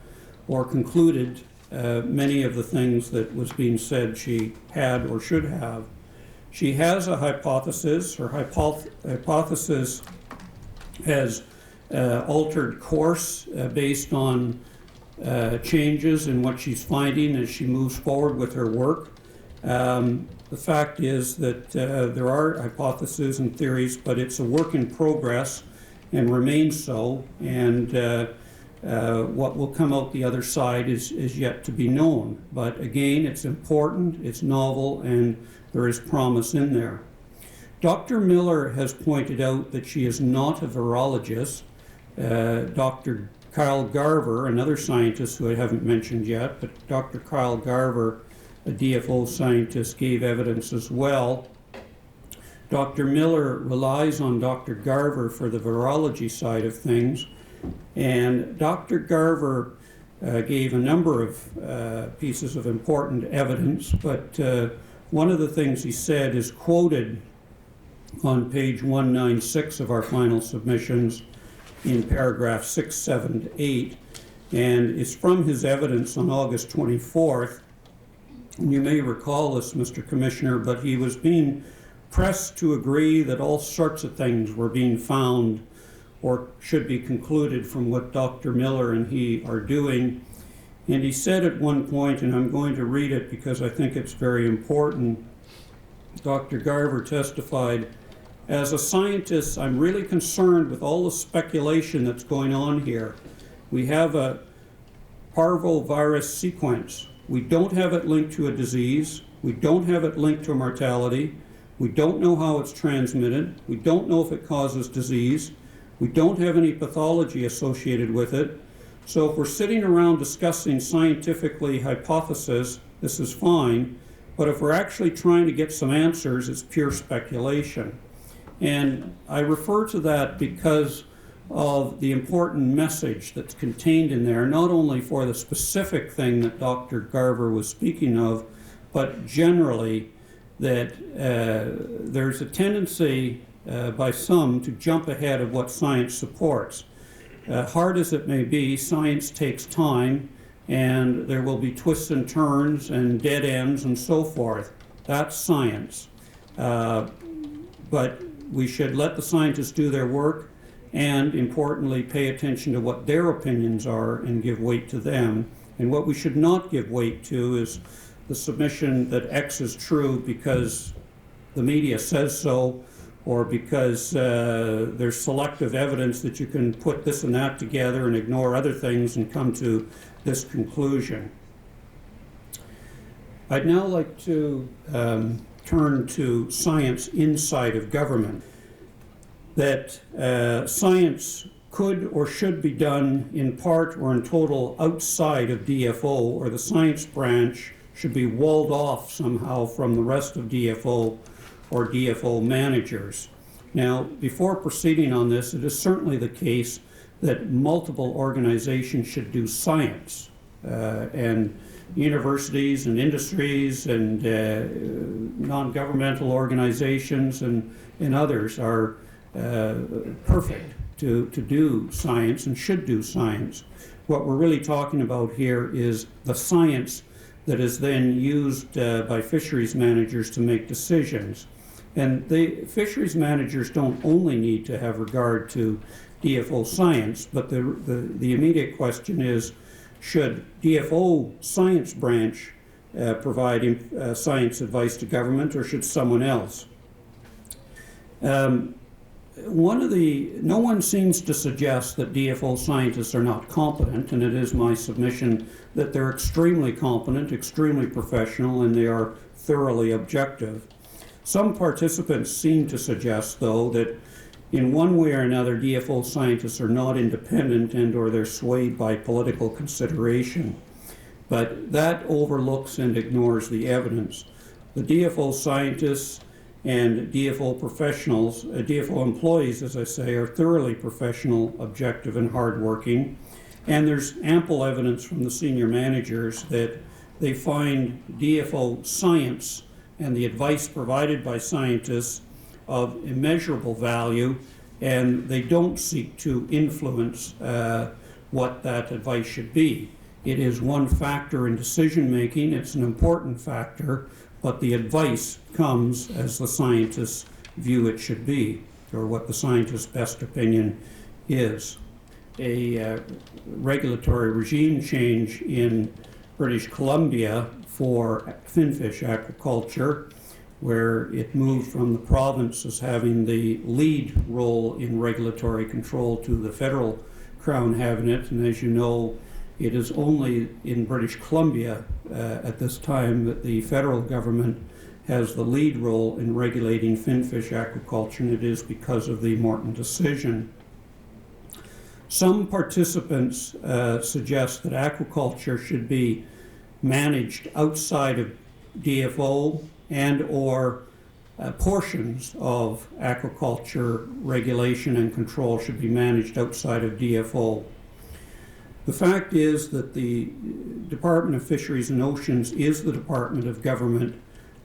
or concluded many of the things that was being said she had or should have. She has a hypothesis. Her hypothesis has altered course based on changes in what she's finding as she moves forward with her work. The fact is that there are hypotheses and theories, but it's a work in progress and remains so. And what will come out the other side is yet to be known. But again, it's important, it's novel, and there is promise in there. Dr. Miller has pointed out that she is not a virologist. Dr. Kyle Garver, another scientist who I haven't mentioned yet, but Dr. Kyle Garver, a DFO scientist, gave evidence as well. Dr. Miller relies on Dr. Garver for the virology side of things, and Dr. Garver gave a number of pieces of important evidence, but one of the things he said is quoted on page 196 of our final submissions in paragraph 6, 7, 8, and it's from his evidence on August 24th. And you may recall this, Mr. Commissioner, but he was being pressed to agree that all sorts of things were being found or should be concluded from what Dr. Miller and he are doing. And he said at one point, and I'm going to read it because I think it's very important, Dr. Garver testified, "As a scientist, I'm really concerned with all the speculation that's going on here. We have a parvovirus sequence. We don't have it linked to a disease. We don't have it linked to mortality. We don't know how it's transmitted. We don't know if it causes disease. We don't have any pathology associated with it. So if we're sitting around discussing scientifically hypothesis, this is fine, but if we're actually trying to get some answers, it's pure speculation." And I refer to that because of the important message that's contained in there, not only for the specific thing that Dr. Garver was speaking of, but generally that there's a tendency by some to jump ahead of what science supports. Hard as it may be, science takes time, and there will be twists and turns and dead ends and so forth. That's science. But we should let the scientists do their work and, importantly, pay attention to what their opinions are and give weight to them. And what we should not give weight to is the submission that X is true because the media says so, or because there's selective evidence that you can put this and that together and ignore other things and come to this conclusion. I'd now like to turn to science inside of government. That science could or should be done in part or in total outside of DFO, or the science branch should be walled off somehow from the rest of DFO or DFO managers. Now, before proceeding on this, it is certainly the case that multiple organizations should do science, and universities and industries and non-governmental organizations and others are perfect to do science and should do science. What we're really talking about here is the science that is then used by fisheries managers to make decisions. And the fisheries managers don't only need to have regard to DFO science, but the immediate question is, should DFO science branch provide science advice to government, or should someone else? No one seems to suggest that DFO scientists are not competent, and it is my submission that they're extremely competent, extremely professional, and they are thoroughly objective. Some participants seem to suggest, though, that in one way or another, DFO scientists are not independent or they're swayed by political consideration. But that overlooks and ignores the evidence. The DFO scientists and DFO professionals, DFO employees, as I say, are thoroughly professional, objective, and hardworking. And there's ample evidence from the senior managers that they find DFO science and the advice provided by scientists of immeasurable value, and they don't seek to influence what that advice should be. It is one factor in decision making, it's an important factor, but the advice comes as the scientists view it should be, or what the scientist's best opinion is. A regulatory regime change in British Columbia for finfish aquaculture, where it moved from the province as having the lead role in regulatory control to the federal Crown having it. And as you know, it is only in British Columbia at this time that the federal government has the lead role in regulating finfish aquaculture, and it is because of the Morton decision. Some participants suggest that aquaculture should be managed outside of DFO, and or portions of aquaculture regulation and control should be managed outside of DFO. The fact is that the Department of Fisheries and Oceans is the department of government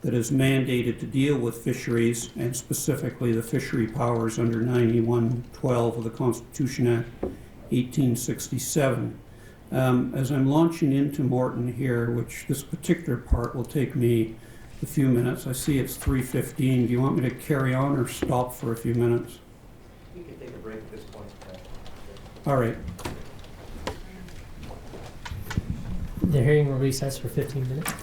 that is mandated to deal with fisheries, and specifically the fishery powers under 91(12) of the Constitution Act 1867. As I'm launching into Morton here, which this particular part will take me a few minutes. I see it's 3:15. Do you want me to carry on or stop for a few minutes? We can take a break at this point. All right. The hearing will recess for 15 minutes.